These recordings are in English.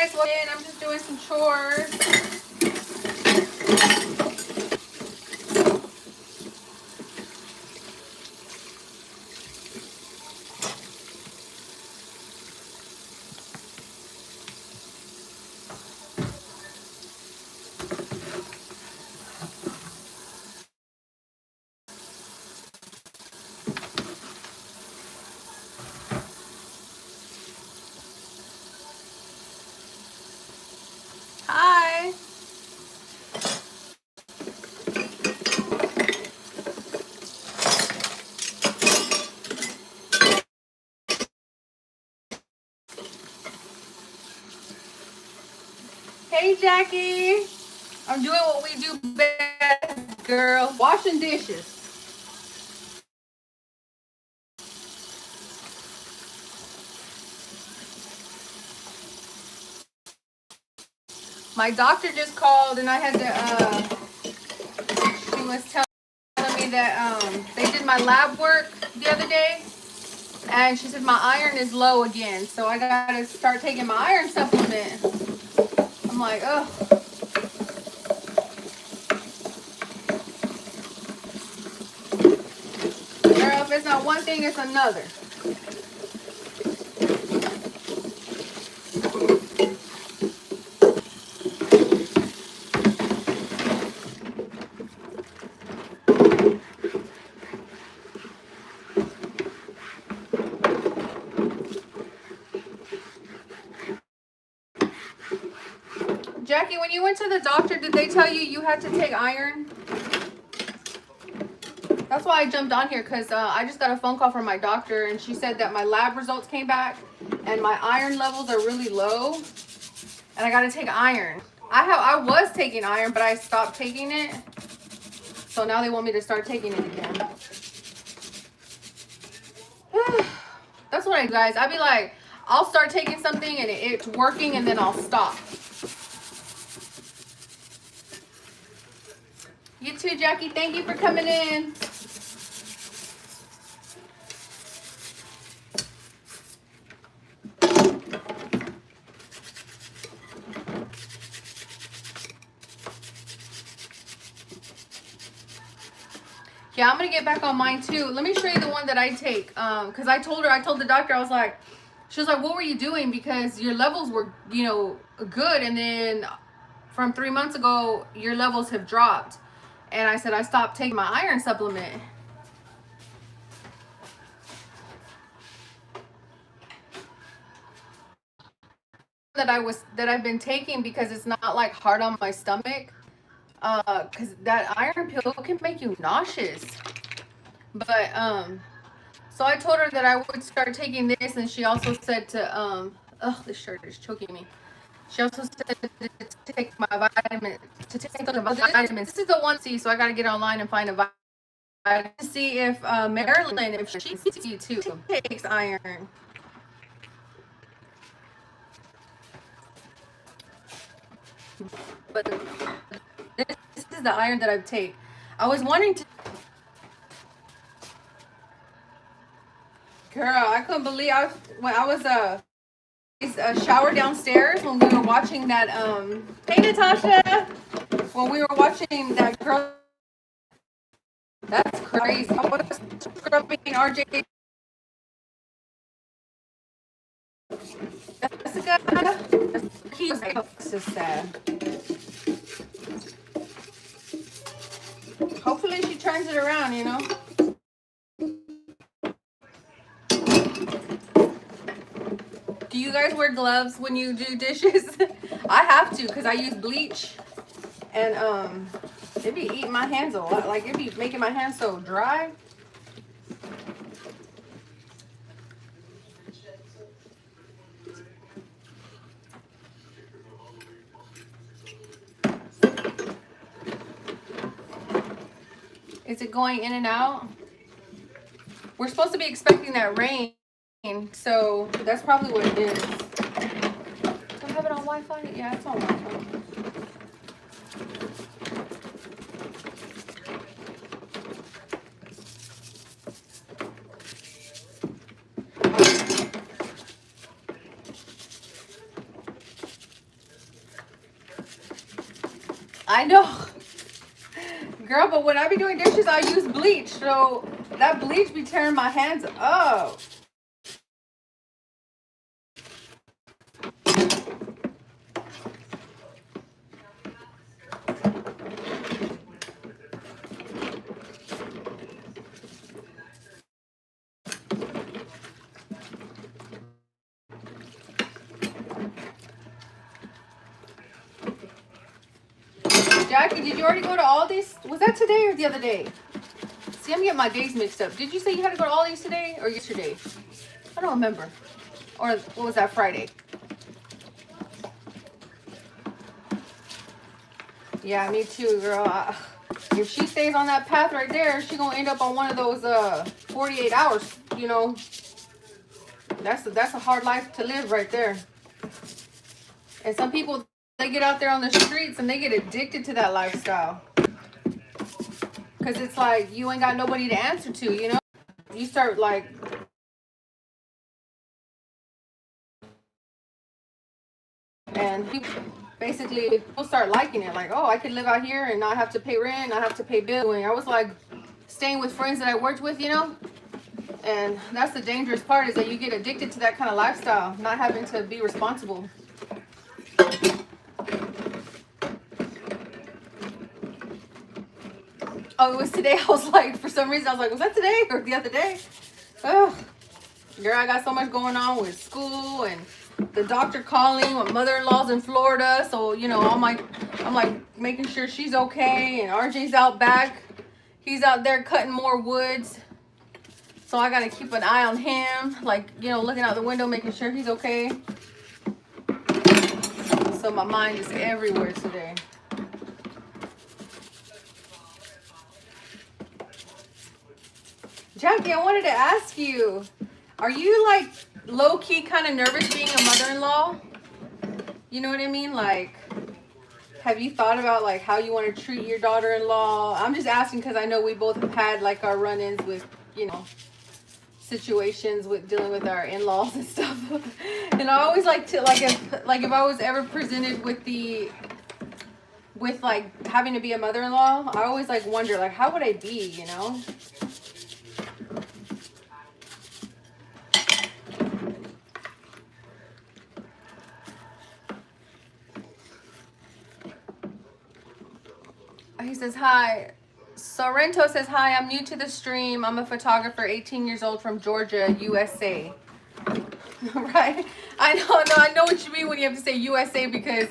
guys, well, I'm just doing some chores. Hi. Hey, Jackie. I'm doing what we do best, girl. Washing dishes. My doctor just called and I had to, she was telling me that they did my lab work the other day and she said my iron is low again. So I got to start taking my iron supplement. I'm like, oh. Girl, if it's not one thing, it's another. Jackie, when you went to the doctor, did they tell you you had to take iron? That's why I jumped on here because I just got a phone call from my doctor and she said that my lab results came back and my iron levels are really low and I got to take iron. I was taking iron, but I stopped taking it. So now they want me to start taking it again. That's what I do, guys. I'd be like, I'll start taking something and it's working and then I'll stop. You too, Jackie. Thank you for coming in. Yeah, I'm going to get back on mine too. Let me show you the one that I take. Because I told the doctor, I was like, she was like, what were you doing? Because your levels were, you know, good. And then from 3 months ago, your levels have dropped. And I said, I stopped taking my iron supplement. That I've been taking because it's not like hard on my stomach. Because that iron pill can make you nauseous. But, so I told her that I would start taking this, and she also said to, this shirt is choking me. She also said to take my vitamin, to take the vitamins. This is the one C, so I got to get online and find a vitamin to see if Marilyn, if she sees you too, takes iron. But this is the iron that I take. I was wanting to. Girl, I couldn't believe when I was a shower downstairs when we were watching that hey Natasha, when we were watching that girl. That's crazy. I was scrubbing RJ. Jessica. He's so sad. Hopefully she turns it around, you know. Do you guys wear gloves when you do dishes? I have to because I use bleach and it be eating my hands a lot. Like it be making my hands so dry. Is it going in and out? We're supposed to be expecting that rain, so that's probably what it is. Do I have it on Wi-Fi? Yeah, it's on Wi-Fi. I know. Girl, but when I be doing dishes, I use bleach. So that bleach be tearing my hands up. Jackie, did you already go to Aldi's? Was that today or the other day? See, I'm getting my days mixed up. Did you say you had to go to Aldi's today or yesterday? I don't remember. Or what was that, Friday? Yeah, me too, girl. If she stays on that path right there, she gonna end up on one of those 48 hours. You know, that's a hard life to live right there. And some people, they get out there on the streets and they get addicted to that lifestyle. Because it's like you ain't got nobody to answer to, you know? You start like... And basically, people start liking it. Like, oh, I could live out here and not have to pay rent, not have to pay bills. I was like staying with friends that I worked with, you know? And that's the dangerous part, is that you get addicted to that kind of lifestyle, not having to be responsible. Oh, it was today. I was like, for some reason, I was like, was that today or the other day? Oh, girl, I got so much going on with school and the doctor calling. My mother-in-law's in Florida, so you know, I'm like making sure she's okay. And RJ's out back. He's out there cutting more woods, so I gotta keep an eye on him. Like, you know, looking out the window, making sure he's okay. So my mind is everywhere today. Jackie, I wanted to ask you, are you like low-key kind of nervous being a mother-in-law? You know what I mean? Like, have you thought about like how you want to treat your daughter-in-law? I'm just asking because I know we both have had like our run-ins with, you know, situations with dealing with our in-laws and stuff. And I always like to, like if I was ever presented with like having to be a mother-in-law, I always like wonder like how would I be, you know? He says, hi. Sorrento says, hi, I'm new to the stream. I'm a photographer, 18 years old from Georgia, USA. Right? I know what you mean when you have to say USA, because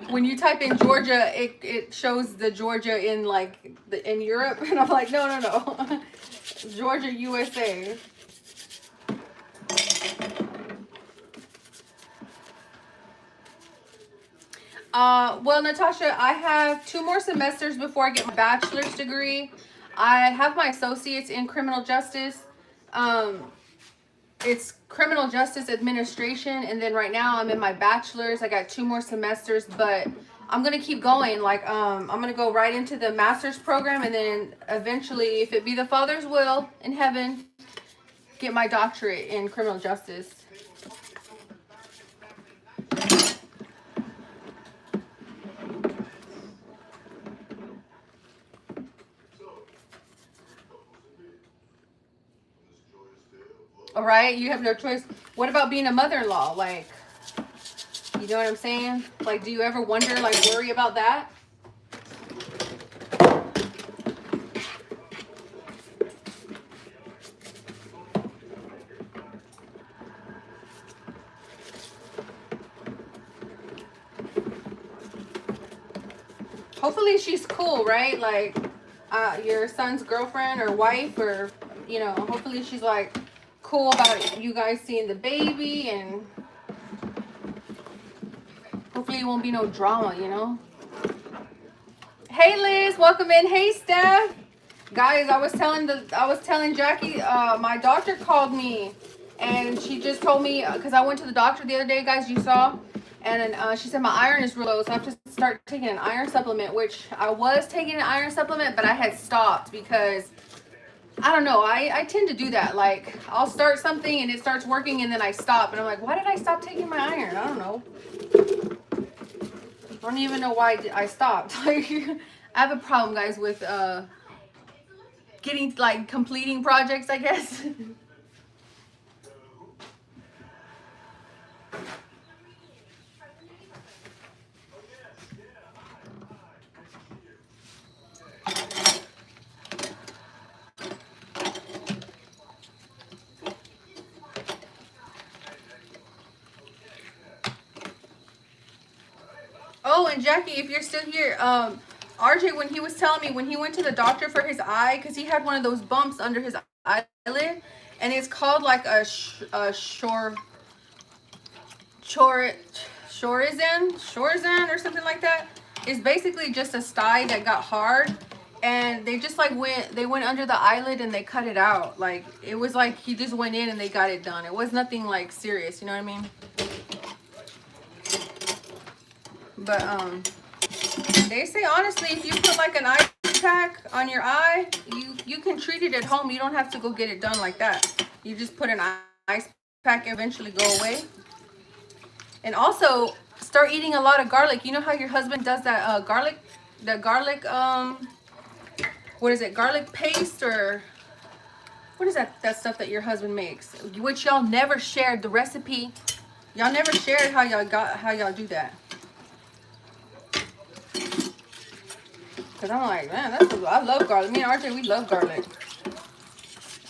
when you type in Georgia, it shows the Georgia in like in Europe. And I'm like, no. Georgia, USA. Well, Natasha, I have 2 more semesters before I get my bachelor's degree. I have my associates in criminal justice. It's criminal justice administration, and then right now I'm in my bachelor's. I got 2 more semesters, but I'm gonna keep going. Like, I'm gonna go right into the master's program, and then eventually, if it be the Father's will in heaven, get my doctorate in criminal justice. All right, you have no choice. What about being a mother-in-law? Like, you know what I'm saying? Like, do you ever wonder, like, worry about that? Hopefully she's cool, right? Like, your son's girlfriend or wife, or, you know, hopefully she's, like, cool about you guys seeing the baby, and hopefully it won't be no drama, you know? Hey, Liz, welcome in. Hey, Steph. Guys, I was telling Jackie, my doctor called me, and she just told me, because I went to the doctor the other day, guys, you saw, and she said my iron is real low, so I have to start taking an iron supplement, which I was taking an iron supplement, but I had stopped because, I don't know, I tend to do that. Like, I'll start something and it starts working and then I stop, and I'm like, why did I stop taking my iron? I don't know. don't even know why I stopped. Like, I have a problem, guys, with getting, like, completing projects, I guess. Oh, and Jackie, if you're still here, RJ, when he was telling me when he went to the doctor for his eye, because he had one of those bumps under his eyelid, and it's called like a Shorizan or something like that. It's basically just a sty that got hard, and they just like went under the eyelid and they cut it out. Like, it was like he just went in and they got it done. It was nothing like serious, you know what I mean? But they say honestly, if you put like an ice pack on your eye, you can treat it at home. You don't have to go get it done like that. You just put an ice pack, eventually go away. And also start eating a lot of garlic. You know how your husband does that garlic, what is it, garlic paste, or what is that stuff that your husband makes, which y'all never shared the recipe. Y'all never shared how y'all do that. Cause I'm like, man, I love garlic. Me and RJ, we love garlic.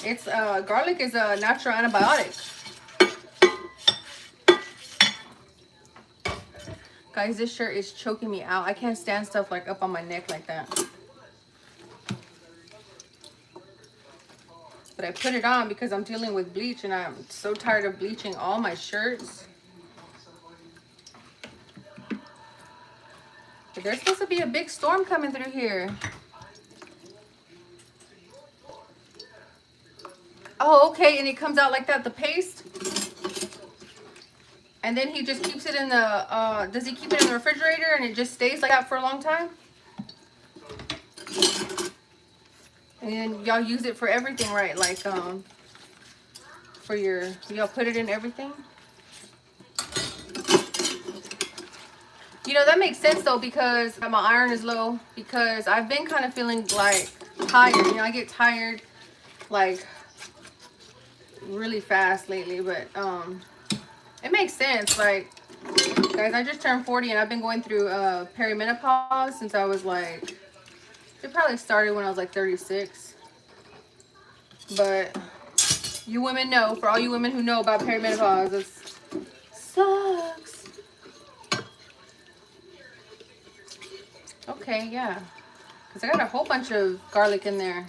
It's garlic is a natural antibiotic. Guys, this shirt is choking me out. I can't stand stuff like up on my neck like that. But I put it on because I'm dealing with bleach and I'm so tired of bleaching all my shirts. But there's supposed to be a big storm coming through here. Oh, okay, and it comes out like that, the paste. And then he just keeps it in the, does he keep it in the refrigerator and it just stays like that for a long time? And then y'all use it for everything, right? Like, for y'all put it in everything? You know, that makes sense though, because my iron is low, because I've been kind of feeling like tired. You know, I get tired like really fast lately, but it makes sense. Like, guys, I just turned 40 and I've been going through perimenopause since I was like, it probably started when I was like 36. But you women know, for all you women who know about perimenopause, it sucks. Okay, yeah. Because I got a whole bunch of garlic in there.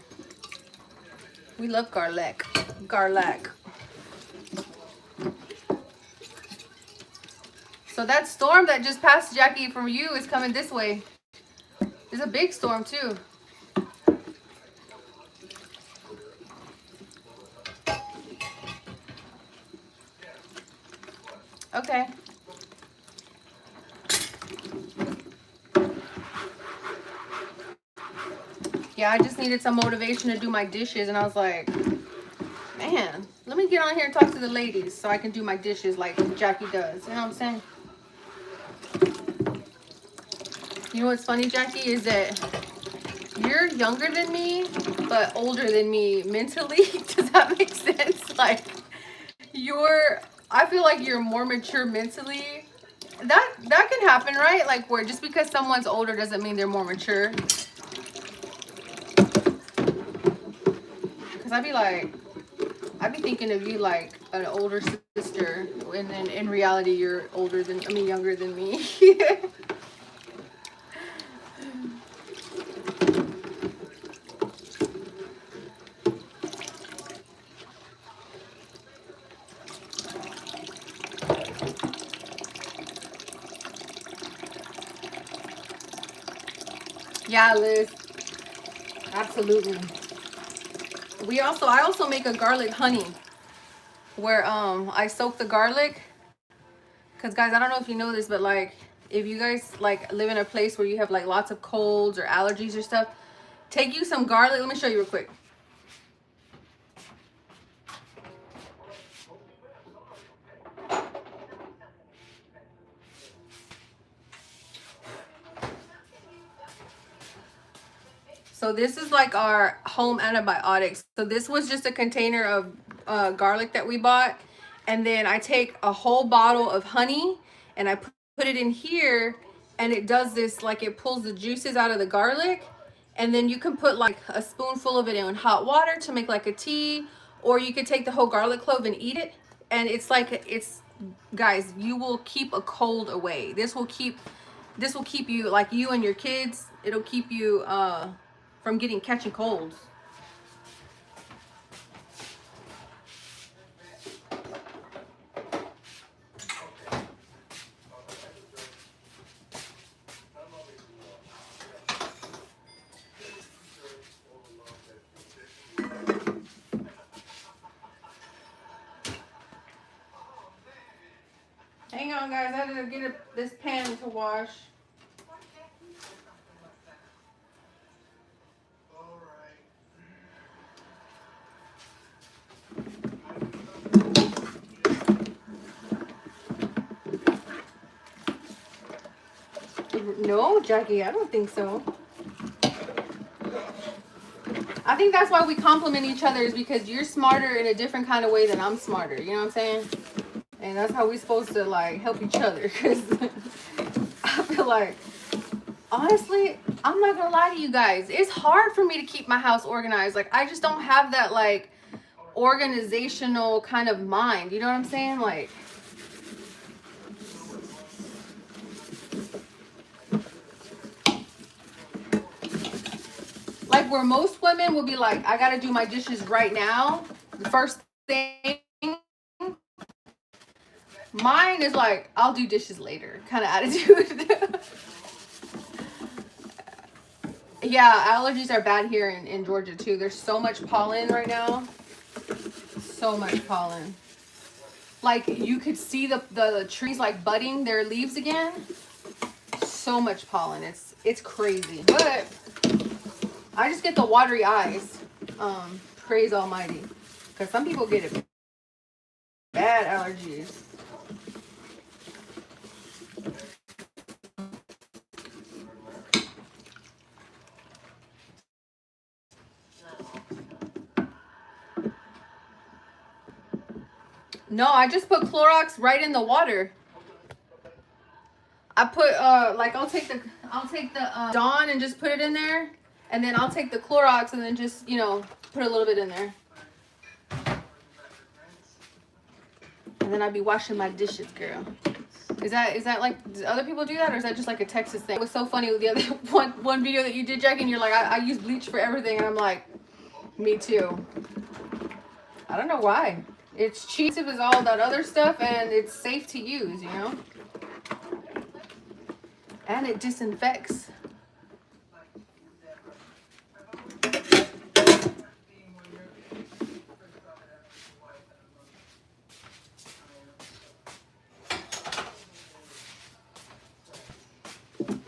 We love garlic. Garlic. So that storm that just passed, Jackie, from you is coming this way. It's a big storm too. Okay. Yeah, I just needed some motivation to do my dishes, and I was like, man, let me get on here and talk to the ladies so I can do my dishes like Jackie does. You know what I'm saying? You know what's funny, Jackie, is that you're younger than me, but older than me mentally. Does that make sense? Like, I feel like you're more mature mentally. That can happen, right? Like, where just because someone's older doesn't mean they're more mature. Because I'd be thinking of you like an older sister, and then in reality you're younger than me. Yeah, Liz. Absolutely. I also make a garlic honey where I soak the garlic. Cause guys, I don't know if you know this, but like if you guys like live in a place where you have like lots of colds or allergies or stuff, take you some garlic. Let me show you real quick. So this is like our home antibiotics. So this was just a container of garlic that we bought. And then I take a whole bottle of honey and I put it in here, and it does this, like it pulls the juices out of the garlic. And then you can put like a spoonful of it in hot water to make like a tea, or you could take the whole garlic clove and eat it. And it's like, it's, guys, you will keep a cold away. This will keep you, like you and your kids, it'll keep you from catching colds. Hang on, guys, I had to get this pan to wash. No, Jackie, I don't think so. I think that's why we compliment each other, is because you're smarter in a different kind of way than I'm smarter. You know what I'm saying? And that's how we're supposed to like help each other. Because I feel like, honestly, I'm not gonna lie to you guys, it's hard for me to keep my house organized. Like, I just don't have that like organizational kind of mind. You know what I'm saying? Like, where most women will be like, I gotta do my dishes right now, the first thing. Mine is like, I'll do dishes later kind of attitude. Yeah, allergies are bad here in Georgia too. There's so much pollen right now. So much pollen. Like, you could see the trees like budding their leaves again. So much pollen. It's crazy. But I just get the watery eyes. Praise Almighty. Because some people get it bad allergies. No, I just put Clorox right in the water. I put like I'll take the Dawn and just put it in there, and then I'll take the Clorox and then just, you know, put a little bit in there. And then I'd be washing my dishes, girl. Is that like, do other people do that, or is that just like a Texas thing? It was so funny with the other one video that you did, Jackie, and you're like, I use bleach for everything, and I'm like, me too. I don't know why. It's cheap as all that other stuff, and it's safe to use, you know? And it disinfects.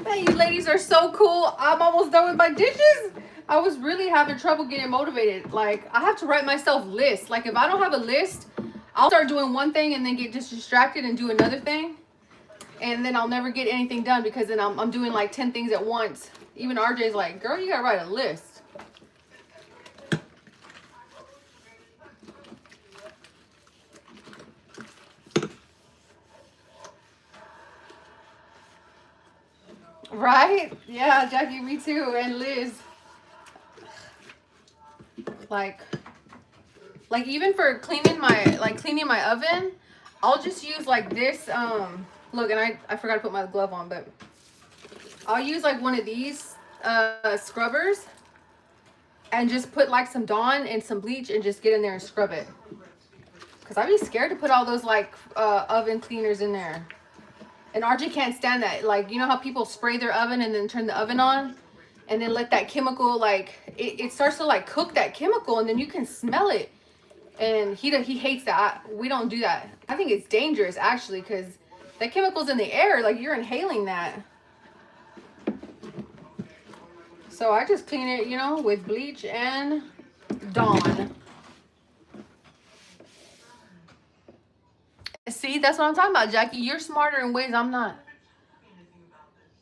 Man, you ladies are so cool. I'm almost done with my dishes. I was really having trouble getting motivated. Like, I have to write myself lists. Like, if I don't have a list, I'll start doing one thing and then get just distracted and do another thing. And then I'll never get anything done, because then I'm doing like 10 things at once. Even RJ's like, girl, you gotta write a list. Right? Yeah, Jackie, me too, and Liz. Like even for cleaning my oven, I'll just use like this, look, and I forgot to put my glove on, but I'll use like one of these scrubbers and just put like some Dawn and some bleach and just get in there and scrub it. Cause I'd be scared to put all those like oven cleaners in there. And RJ can't stand that. Like, you know how people spray their oven and then turn the oven on and then let that chemical, like, it starts to like cook that chemical, and then you can smell it. And he hates that. We don't do that. I think it's dangerous, actually, because that chemical's in the air. Like, you're inhaling that. So I just clean it, you know, with bleach and Dawn. See, that's what I'm talking about, Jackie. You're smarter in ways I'm not.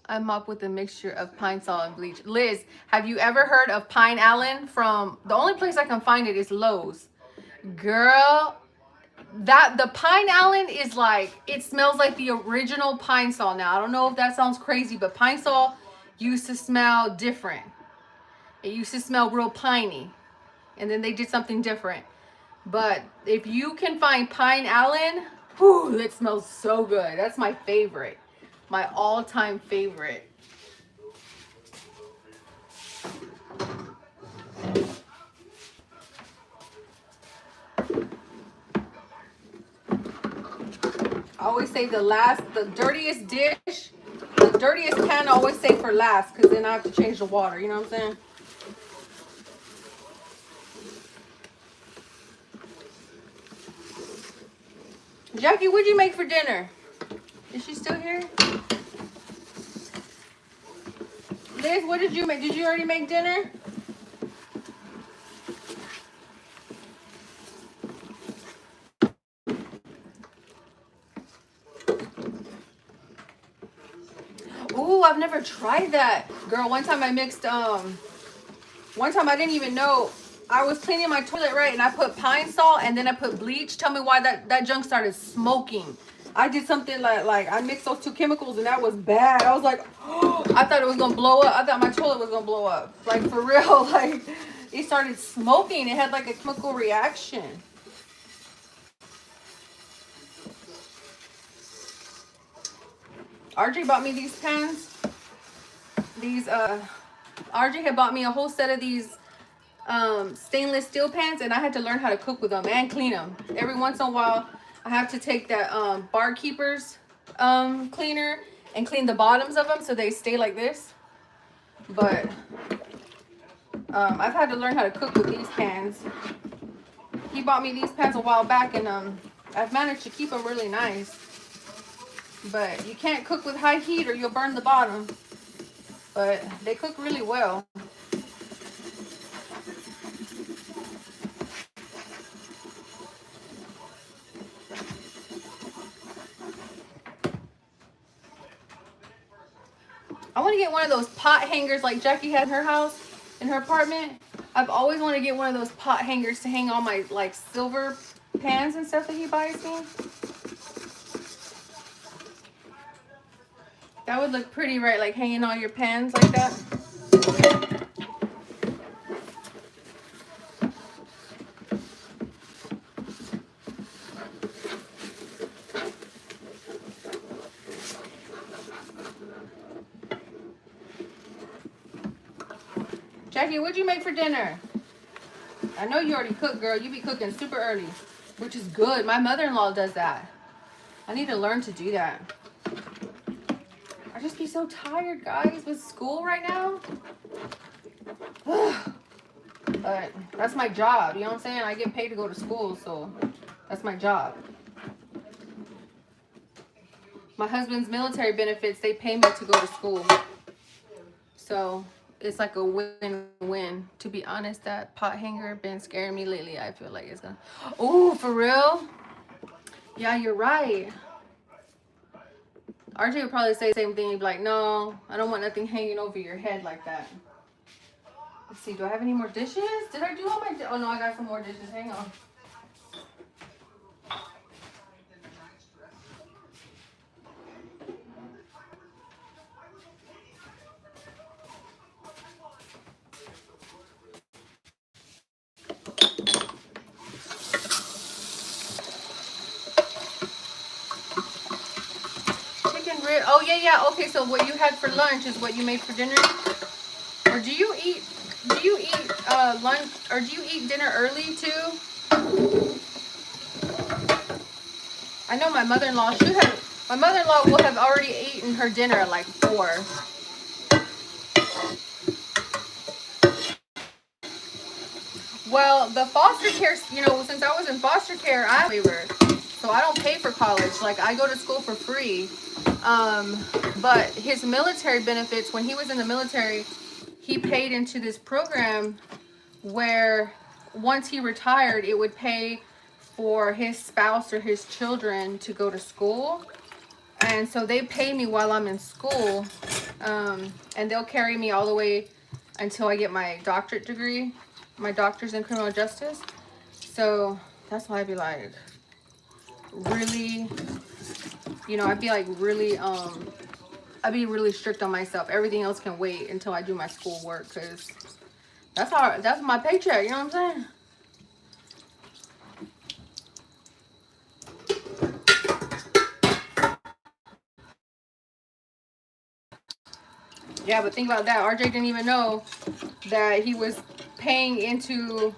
I mop with a mixture of pine sol and bleach. Liz, have you ever heard of Pine Allen? From the only place I can find it is Lowe's. Girl, that the Pine Allen is like, it smells like the original Pine Sol. Now I don't know if that sounds crazy, but Pine Sol used to smell different. It used to smell real piney, and then they did something different. But if you can find Pine Allen, whew, it smells so good. That's my favorite, my all-time favorite. I always say the dirtiest dish, the dirtiest pan I always say for last, because then I have to change the water, you know what I'm saying? Jackie, what'd you make for dinner? Is she still here? Liz, what did you make? Did you already make dinner? Ooh, I've never tried that. Girl, one time I mixed, one time I didn't even know. I was cleaning my toilet, right, and I put Pine Sol and then I put bleach. Tell me why that junk started smoking. I did something like I mixed those two chemicals and that was bad. I was like, oh, I thought it was gonna blow up. I thought my toilet was gonna blow up. Like, for real, like, it started smoking. It had like a chemical reaction. RJ bought me these pans. These, RJ had bought me a whole set of these stainless steel pans, and I had to learn how to cook with them and clean them. Every once in a while, I have to take that Barkeeper's cleaner and clean the bottoms of them so they stay like this. But I've had to learn how to cook with these pans. He bought me these pans a while back, and I've managed to keep them really nice. But you can't cook with high heat or you'll burn the bottom. But they cook really well. I want to get one of those pot hangers like Jackie had in her house, in her apartment. I've always wanted to get one of those pot hangers to hang all my like silver pans and stuff that he buys me. That would look pretty, right? Like hanging all your pans like that. Jackie, what'd you make for dinner? I know you already cooked, girl. You be cooking super early, which is good. My mother-in-law does that. I need to learn to do that. I just be so tired, guys, with school right now. But that's my job, you know what I'm saying? I get paid to go to school, so that's my job. My husband's military benefits, they pay me to go to school. So it's like a win-win. To be honest, that pot hanger been scaring me lately. I feel like it's gonna... Oh, for real? Yeah, you're right. RJ would probably say the same thing. He'd be like, no, I don't want nothing hanging over your head like that. Let's see, do I have any more dishes? Did I do all my... Oh, no, I got some more dishes. Hang on. Oh, yeah. Okay, so what you had for lunch is what you made for dinner? Or do you eat lunch, or do you eat dinner early too? I know my mother-in-law will have already eaten her dinner at like 4. Well, the foster care, since I was in foster care, I'm a waiver. So I don't pay for college. Like, I go to school for free. But his military benefits, when he was in the military, he paid into this program where once he retired, it would pay for his spouse or his children to go to school. And so they pay me while I'm in school. And they'll carry me all the way until I get my doctorate degree, my doctor's in criminal justice. So that's why I'd be like, really, you know, I'd be like really, I'd be really strict on myself. Everything else can wait until I do my school work, because that's my paycheck, you know what I'm saying? Yeah, but think about that. RJ didn't even know that he was paying into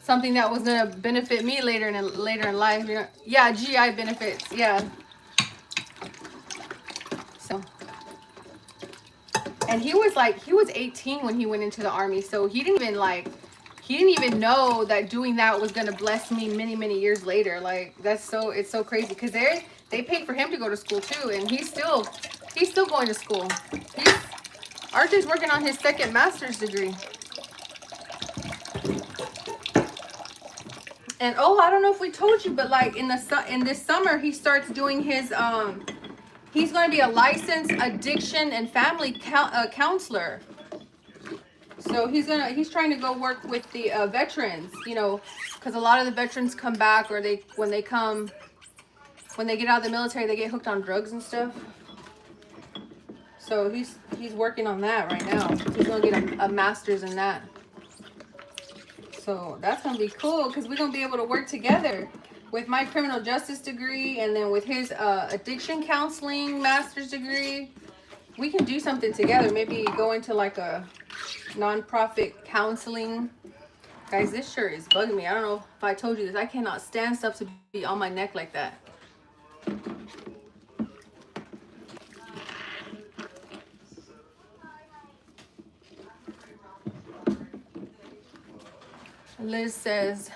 something that was gonna benefit me later in life. You know? Yeah, GI benefits. Yeah. So, and he was 18 when he went into the army, so he didn't even know that doing that was gonna bless me many years later. Like, it's so crazy, because they paid for him to go to school too, and he's still going to school. RJ's working on his second master's degree. And oh, I don't know if we told you, but like in this summer he starts doing his he's going to be a licensed addiction and family counselor. So he's trying to go work with the veterans, you know, because a lot of the veterans come back, or when they get out of the military, they get hooked on drugs and stuff. So he's working on that right now. He's gonna get a master's in that. So that's gonna be cool, because we're gonna be able to work together with my criminal justice degree, and then with his addiction counseling master's degree. We can do something together. Maybe go into like a nonprofit counseling. Guys, this shirt is bugging me. I don't know if I told you this. I cannot stand stuff to be on my neck like that. Liz says,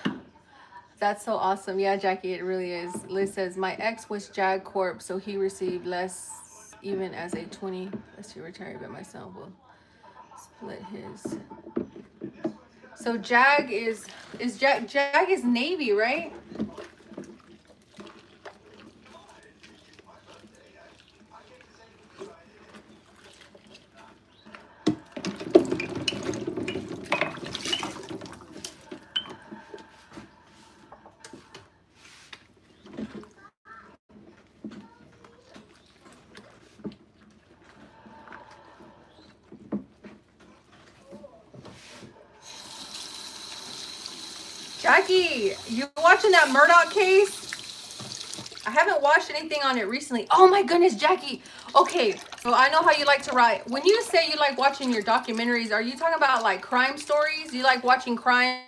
that's so awesome. Yeah, Jackie, it really is. Liz says, my ex was JAG Corp, so he received less even as a 20. Let's see, retired, but my son will split his. So JAG is JAG is Navy, right? Jackie, you watching that Murdoch case? I haven't watched anything on it recently. Oh my goodness, Jackie. Okay, so I know how you like to write. When you say you like watching your documentaries, are you talking about like crime stories? You like watching crime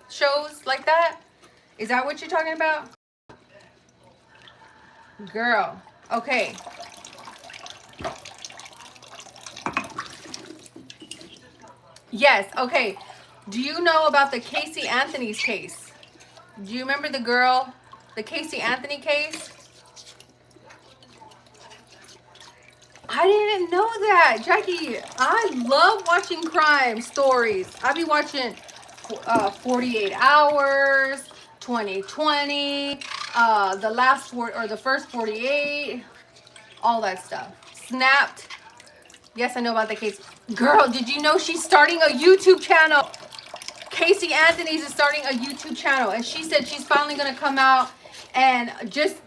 shows like that? Is that what you're talking about? Girl, okay. Yes, okay. Do you know about the Casey Anthony's case? Do you remember the girl, the Casey Anthony case? I didn't know that, Jackie. I love watching crime stories. I be watching 48 Hours, 2020, the first 48, all that stuff. Snapped. Yes, I know about the case. Girl, did you know she's starting a YouTube channel? Casey Anthony's is starting a YouTube channel, and she said she's finally gonna come out and just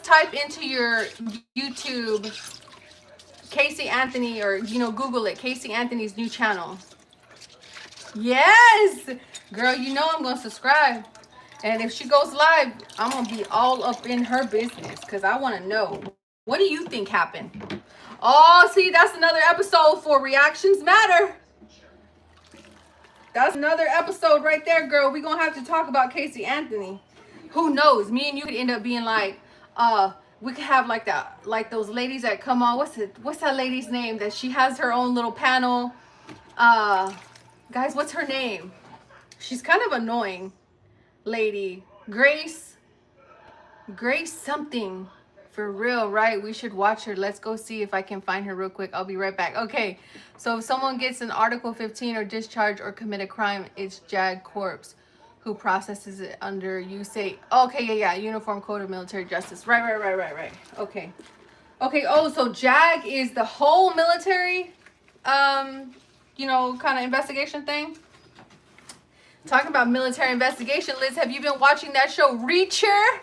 type into your YouTube Casey Anthony, or Google it, Casey Anthony's new channel. Yes, girl, you know I'm gonna subscribe, and if she goes live, I'm gonna be all up in her business, because I want to know, what do you think happened? Oh, see, that's another episode for Reactions Matter. That's another episode right there, girl. We're gonna have to talk about Casey Anthony. Who knows? Me and you could end up being like, we could have like those ladies that come on. What's that lady's name? That she has her own little panel. Guys, what's her name? She's kind of annoying lady. Grace something. For real, right? We should watch her. Let's go see if I can find her real quick. I'll be right back. Okay, so if someone gets an Article 15 or discharge or commit a crime, it's JAG Corps who processes it under, you say, okay, yeah, Uniform Code of Military Justice. Right. Okay. Okay, oh, so JAG is the whole military, you know, kind of investigation thing. Talking about military investigation, Liz, have you been watching that show Reacher?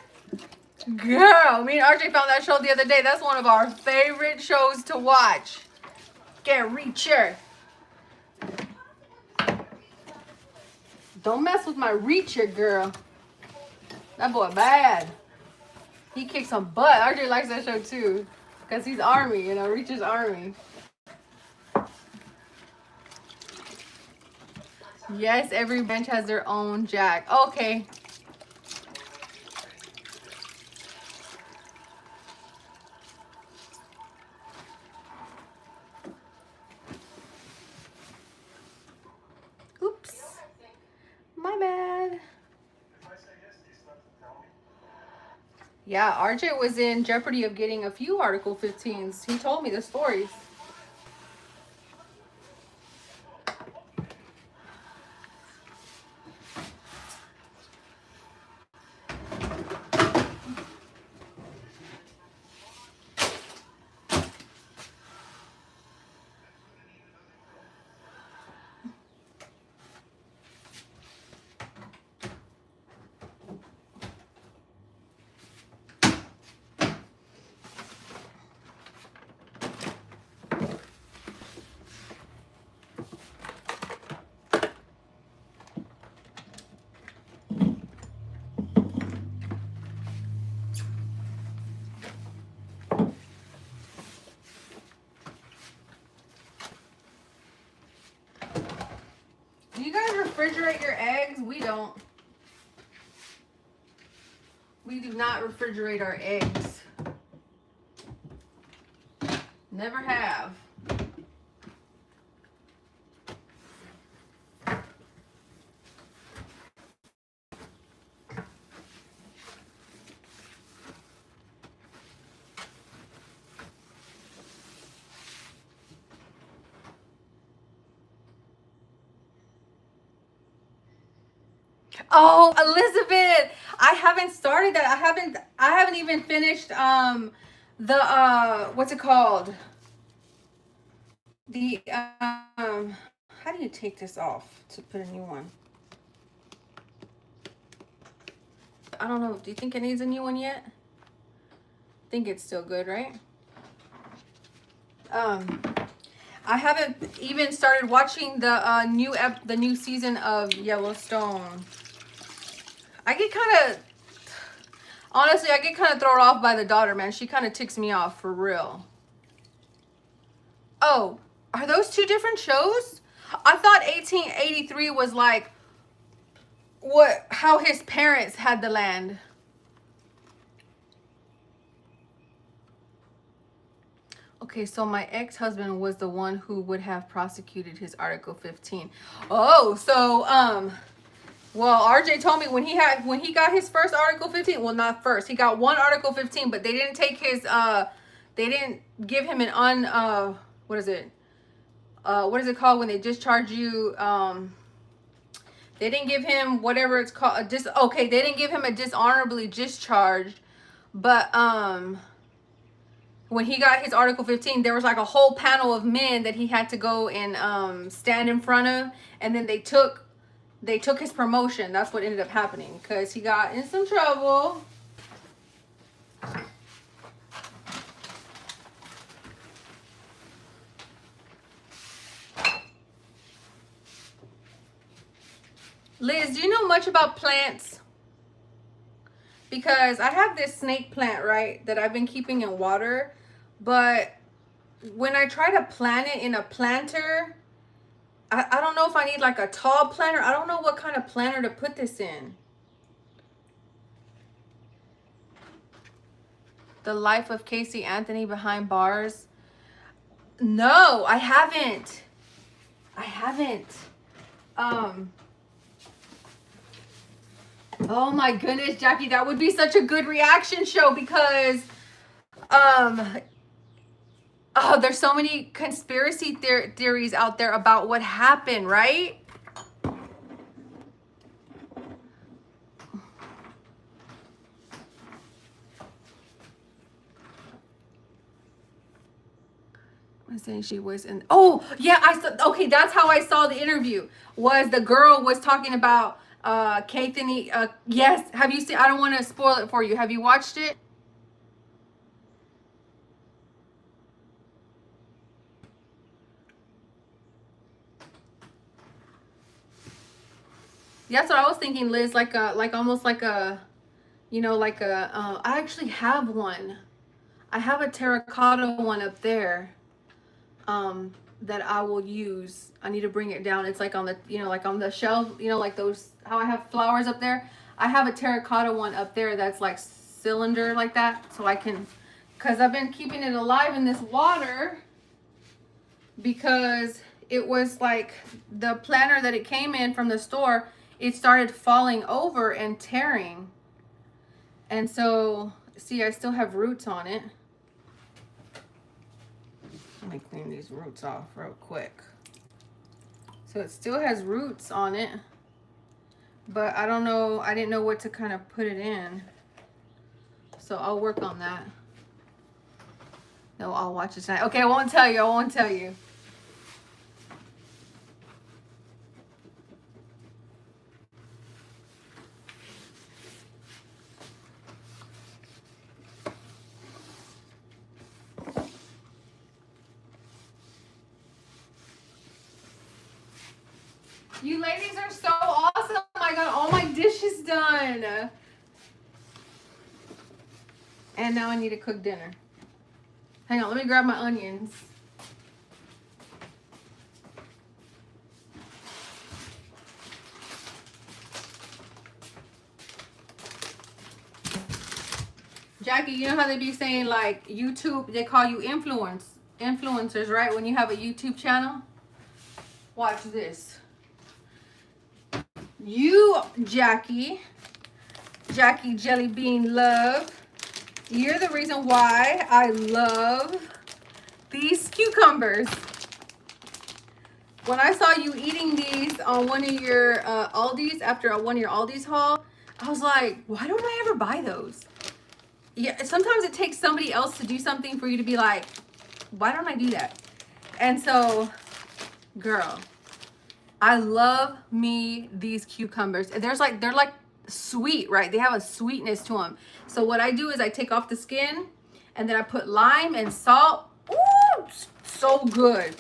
Girl, me and RJ found that show the other day. That's one of our favorite shows to watch. Get Reacher. Don't mess with my Reacher, girl. That boy bad. He kicks some butt. RJ likes that show too. Because he's Army, you know, Reacher's Army. Yes, every branch has their own JAG. Okay. Oops. My bad. Yeah, RJ was in jeopardy of getting a few Article 15s. He told me the stories. Do you guys refrigerate your eggs? We don't. We do not refrigerate our eggs. Never have. Oh, Elizabeth, I haven't started that. I haven't even finished the what's it called? The how do you take this off to put a new one? I don't know. Do you think it needs a new one yet? I think it's still good, right? I haven't even started watching the new season of Yellowstone. I get kind of honestly, I get kind of thrown off by the daughter, man. She kind of ticks me off for real. Oh, are those two different shows? I thought 1883 was like how his parents had the land. Okay, so my ex-husband was the one who would have prosecuted his Article 15. Oh, so well, RJ told me when he got his first Article 15, well, not first. He got one Article 15, but they didn't take his they didn't give him an what is it? What is it called when they discharge you? They didn't give him whatever it's called. Okay, they didn't give him a dishonorably discharged, but when he got his Article 15, there was like a whole panel of men that he had to go and stand in front of, and then they took his promotion. That's what ended up happening because he got in some trouble. Liz, do you know much about plants? Because I have this snake plant, right, that I've been keeping in water, but when I try to plant it in a planter, I don't know if I need like a tall planter. I don't know what kind of planter to put this in. The Life of Casey Anthony Behind Bars. No, I haven't. I haven't. Oh my goodness, Jackie, that would be such a good reaction show because oh, there's so many conspiracy theories out there about what happened, right? I was saying she was in. Oh yeah, I saw. Okay, that's how I saw the interview. Was the girl was talking about Kathany? Yes. Have you seen? I don't want to spoil it for you. Have you watched it? That's what I was thinking, Liz. Like almost like a, like a. I actually have one. I have a terracotta one up there. That I will use. I need to bring it down. It's like on the, like on the shelf, like those, how I have flowers up there. I have a terracotta one up there that's like cylinder like that. So I can, because I've been keeping it alive in this water because it was like the planter that it came in from the store, it started falling over and tearing. And so, see, I still have roots on it. Let me clean these roots off real quick. So it still has roots on it, but I don't know, I didn't know what to kind of put it in. So I'll work on that. No, I'll watch it tonight. Okay, I won't tell you. You ladies are so awesome. I got all my dishes done. And now I need to cook dinner. Hang on, let me grab my onions. Jackie, you know how they be saying like YouTube, they call you influencers, right? When you have a YouTube channel? Watch this. You, Jackie Jelly Bean Love, you're the reason why I love these cucumbers. When I saw you eating these on one of your Aldi's, after one of your Aldi's haul, I was like, why don't I ever buy those? Yeah, sometimes it takes somebody else to do something for you to be like, why don't I do that? And so, girl, I love me these cucumbers. They're like sweet, right? They have a sweetness to them. So what I do is I take off the skin and then I put lime and salt. Ooh, so good.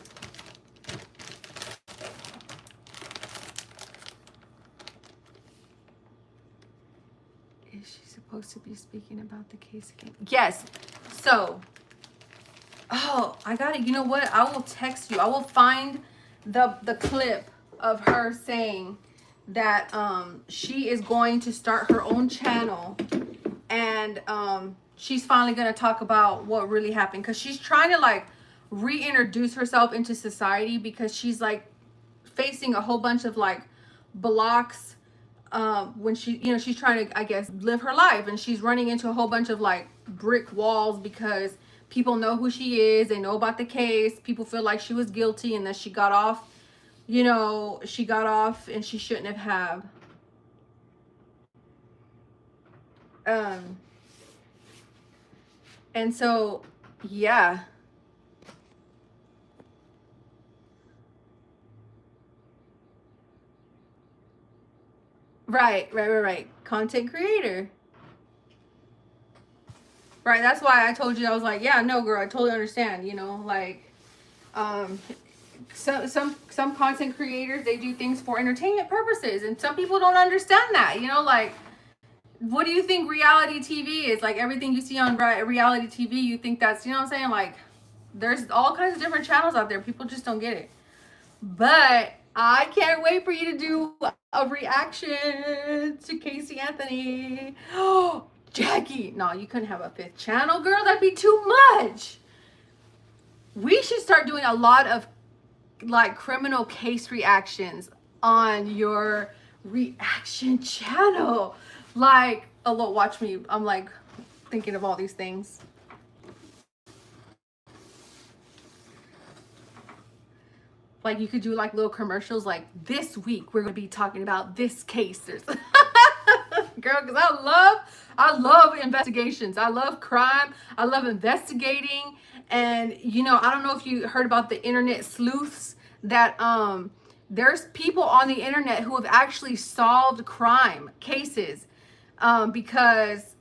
Is she supposed to be speaking about the case again? Yes. So, oh, I got it. You know what? I will text you. I will find the clip of her saying that she is going to start her own channel, and she's finally going to talk about what really happened, because she's trying to like reintroduce herself into society, because she's like facing a whole bunch of like blocks when she, she's trying to, I guess, live her life, and she's running into a whole bunch of like brick walls because people know who she is, they know about the case, people feel like she was guilty and that she got off, she got off and she shouldn't have. And so, yeah. Right. Content creator. Right, that's why I told you, I was like, yeah, no, girl, I totally understand, like, some content creators, they do things for entertainment purposes, and some people don't understand that, like, what do you think reality TV is? Like, everything you see on reality TV, you think that's, you know what I'm saying? Like, there's all kinds of different channels out there. People just don't get it. But I can't wait for you to do a reaction to Casey Anthony. Oh, Jackie, no, you couldn't have a 5th channel, girl. That'd be too much. We should start doing a lot of like criminal case reactions on your reaction channel. Like, oh, look, watch me. I'm like thinking of all these things. Like, you could do like little commercials like, this week we're going to be talking about this case. Girl, because I love investigations. I love crime. I love investigating. And you know, I don't know if you heard about the internet sleuths that there's people on the internet who have actually solved crime cases because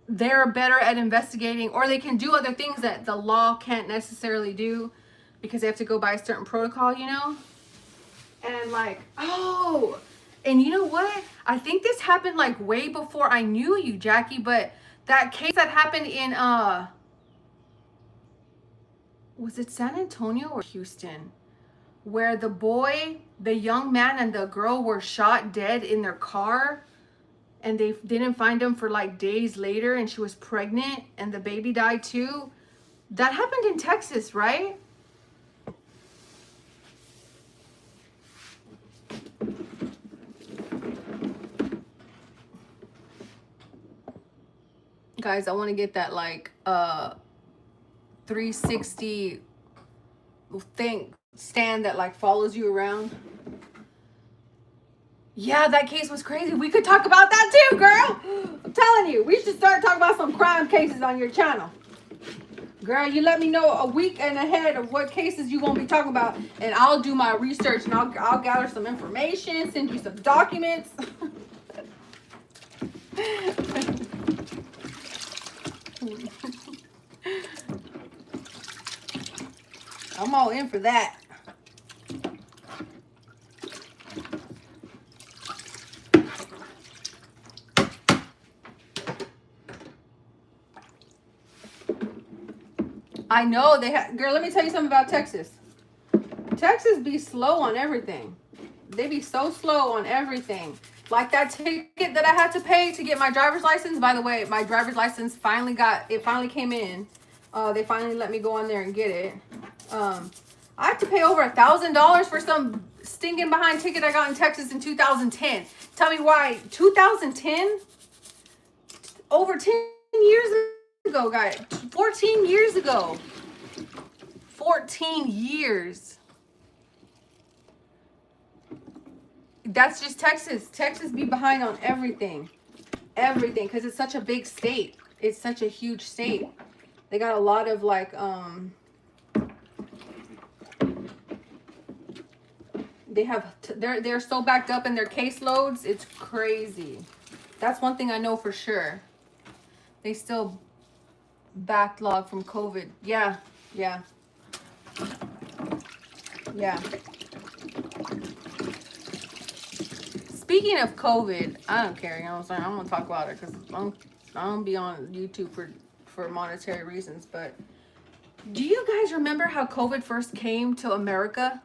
they're better at investigating, or they can do other things that the law can't necessarily do because they have to go by a certain protocol, you know? And like, oh, and you know what? I think this happened like way before I knew you, Jackie, but that case that happened in was it San Antonio or Houston? Where the young man and the girl were shot dead in their car, and they didn't find them for like days later, and she was pregnant and the baby died too. That happened in Texas, right? Guys, I want to get that like 360 thing stand that like follows you around. Yeah, that case was crazy. We could talk about that too, girl. I'm telling you, we should start talking about some crime cases on your channel. Girl, you let me know a week and ahead of what cases you gonna be talking about, and I'll do my research and I'll gather some information, send you some documents. I'm all in for that. I know they have. Girl, let me tell you something about Texas. Texas be slow on everything. They be so slow on everything. Like that ticket that I had to pay to get my driver's license. By the way, my driver's license finally came in. They finally let me go on there and get it. I have to pay over $1,000 for some stinking behind ticket I got in Texas in 2010. Tell me why 2010? Over 10 years ago, guys. 14 years ago. 14 years. That's just Texas. Texas be behind on everything. Everything. Because it's such a big state. It's such a huge state. They got a lot of like, they're so backed up in their caseloads. It's crazy. That's one thing I know for sure. They still backlog from COVID. Yeah. Yeah. Yeah. Speaking of COVID, I don't care. You know what I'm saying? I'm gonna talk about it because I don't be on YouTube for monetary reasons. But do you guys remember how COVID first came to America?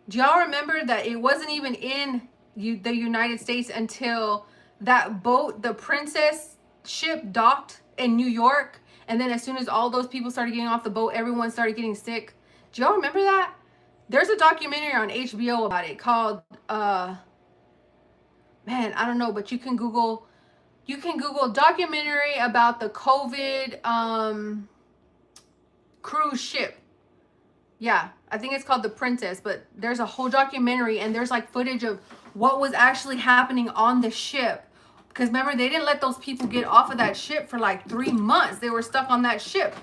Do y'all remember that it wasn't even in the United States until that boat, the Princess ship, docked in New York? And then as soon as all those people started getting off the boat, everyone started getting sick. Do y'all remember that? There's a documentary on HBO about it called man, I don't know, but you can Google documentary about the COVID cruise ship. Yeah, I think it's called The Princess, but there's a whole documentary and there's like footage of what was actually happening on the ship. Because remember, they didn't let those people get off of that ship for like 3 months. They were stuck on that ship.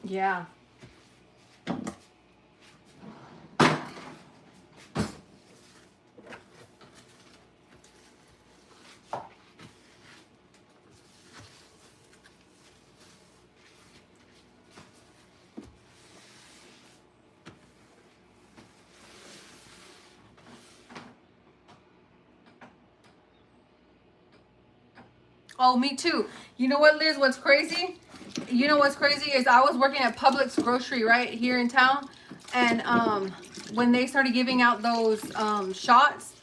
Yeah. Oh, me too. You know what, Liz? What's crazy? You know what's crazy is I was working at Publix grocery right here in town, and when they started giving out those shots,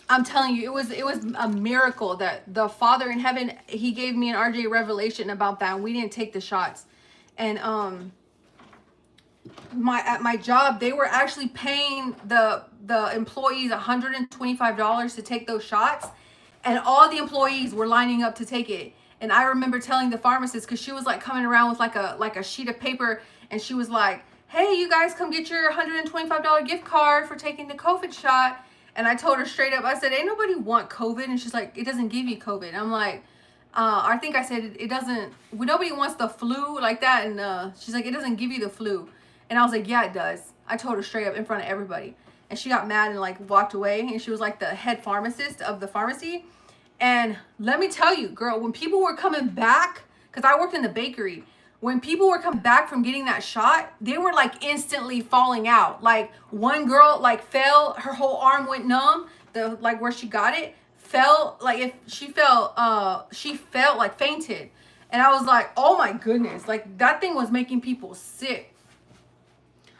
I'm telling you, it was a miracle that the Father in heaven, he gave me an RJ revelation about that. And we didn't take the shots, and at my job, they were actually paying the employees $125 to take those shots, and all the employees were lining up to take it. And I remember telling the pharmacist, because she was like coming around with like a sheet of paper, and she was like, "Hey, you guys, come get your $125 gift card for taking the COVID shot." And I told her straight up, I said, "Ain't nobody want COVID." And she's like, "It doesn't give you COVID." And I'm like, I think I said it doesn't. Nobody wants the flu like that. And she's like, "It doesn't give you the flu." And I was like, "Yeah, it does." I told her straight up in front of everybody. And she got mad and like walked away. And she was like the head pharmacist of the pharmacy. And let me tell you, girl, when people were coming back, because I worked in the bakery, when people were coming back from getting that shot, they were like instantly falling out. Like one girl like fell, her whole arm went numb, the like where she got it, fell like if she felt like fainted. And I was like, oh my goodness, like that thing was making people sick.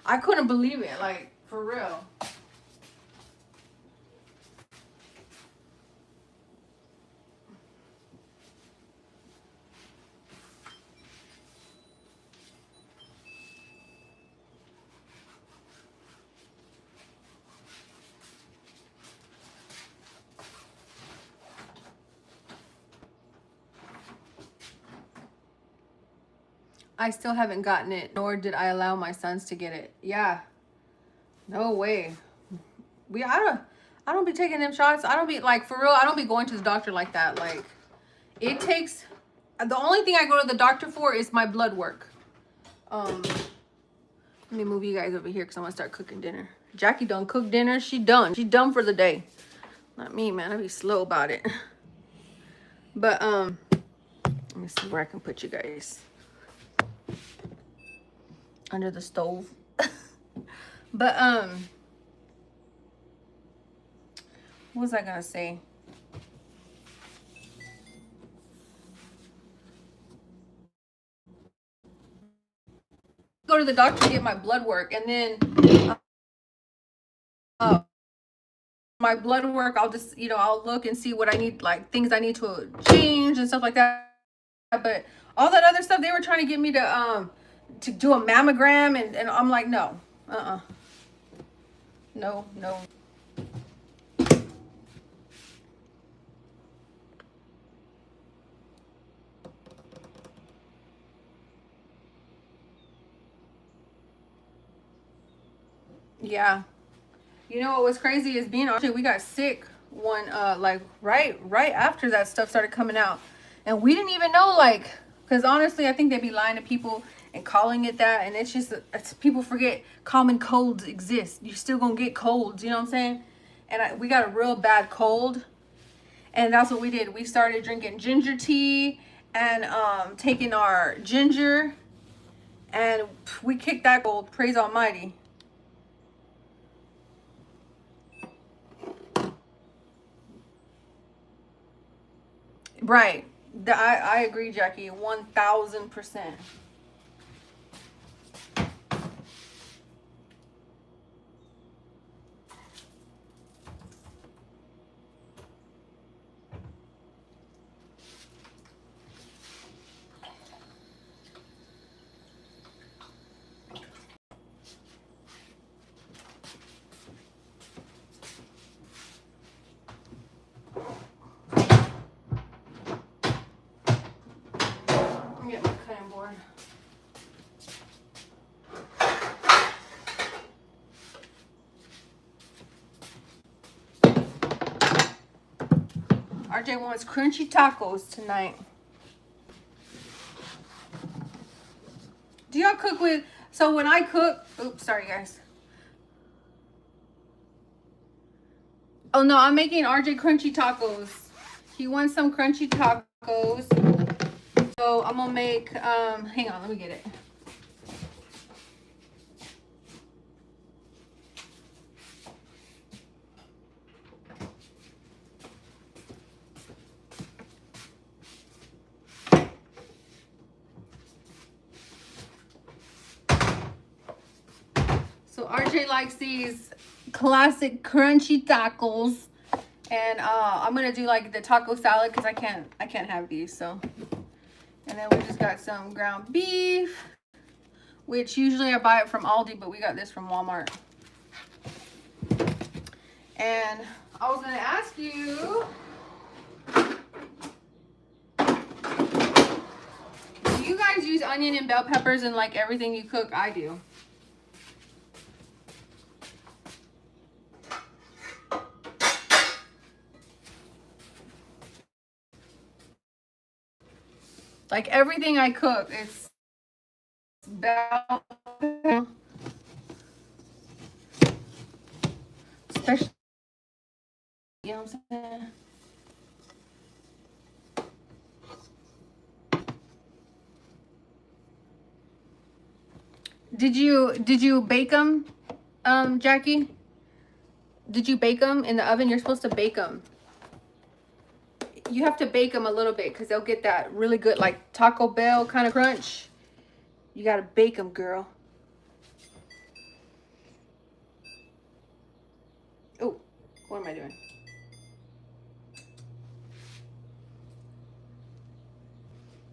I couldn't believe it, like for real. I still haven't gotten it, nor did I allow my sons to get it. Yeah, no way. I don't be taking them shots. I don't be like for real. I don't be going to the doctor like that. Like it takes. The only thing I go to the doctor for is my blood work. Let me move you guys over here because I'm gonna start cooking dinner. Jackie done cook dinner. She done. She done for the day. Not me, man. I be slow about it. But let me see where I can put you guys. Under the stove. But what was I gonna say? Go to the doctor to get my blood work, and then my blood work, I'll just I'll look and see what I need, like things I need to change and stuff like that. But all that other stuff, they were trying to get me to do a mammogram, and I'm like, no, no, no. Yeah. You know what was crazy is being RJ, we got sick one like right after that stuff started coming out. And we didn't even know, like, because honestly, I think they'd be lying to people and calling it that. And it's people forget common colds exist. You're still gonna get colds, you know what I'm saying? And we got a real bad cold. And that's what we did. We started drinking ginger tea and taking our ginger, and we kicked that cold, praise almighty. Right. I agree, Jackie. 1000%. Let me get my cutting board. RJ wants crunchy tacos tonight. Do y'all cook with, so when I cook, oops, sorry guys. Oh no, I'm making RJ crunchy tacos. He wants some crunchy tacos. So I'm gonna make, hang on, let me get it. So RJ likes these classic crunchy tacos. And I'm gonna do like the taco salad because I can't have these. So, and then we just got some ground beef, which usually I buy it from Aldi, but we got this from Walmart. And I was gonna ask you, do you guys use onion and bell peppers in like everything you cook? I do. Like everything I cook, it's bell pepper. Especially, you know what I'm saying? Did you bake them, Jackie? Did you bake them in the oven? You're supposed to bake them. You have to bake them a little bit because they'll get that really good like Taco Bell kind of crunch. You gotta bake them, girl. Oh, what am I doing?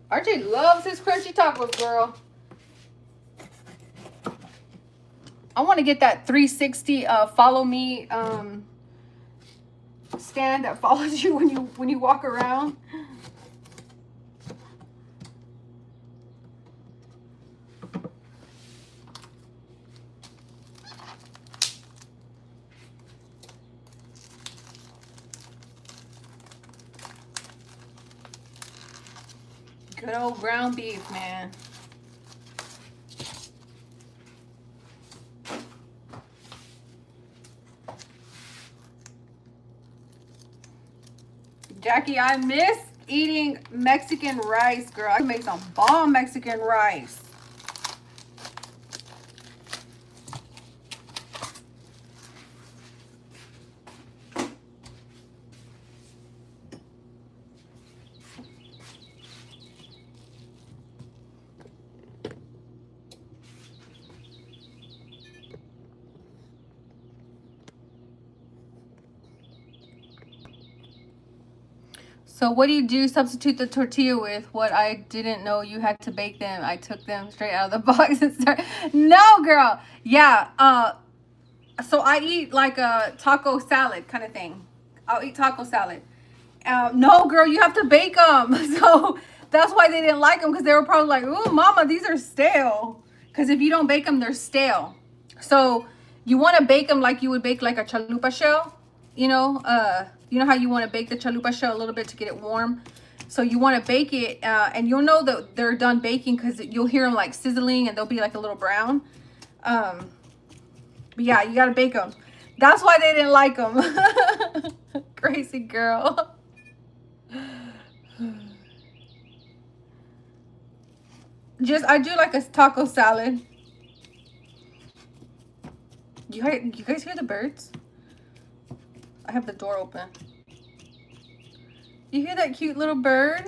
RJ loves his crunchy tacos, girl. I want to get that 360 follow me stand that follows you when you walk around. Good old ground beef, man. Jackie, I miss eating Mexican rice, girl. I can make some bomb Mexican rice. So what do you do? Substitute the tortilla with? What I didn't know you had to bake them. I took them straight out of the box and started. No, girl. Yeah. So I eat like a taco salad kind of thing. I'll eat taco salad. No, girl, you have to bake them. So that's why they didn't like them because they were probably like, "Ooh, mama, these are stale." Because if you don't bake them, they're stale. So you want to bake them like you would bake like a chalupa shell. You know how you want to bake the chalupa shell a little bit to get it warm. So you want to bake it, and you'll know that they're done baking because you'll hear them like sizzling and they'll be like a little brown. But yeah, you got to bake them. That's why they didn't like them. Crazy girl. I do like a taco salad. You guys hear the birds? I have the door open. You hear that cute little bird?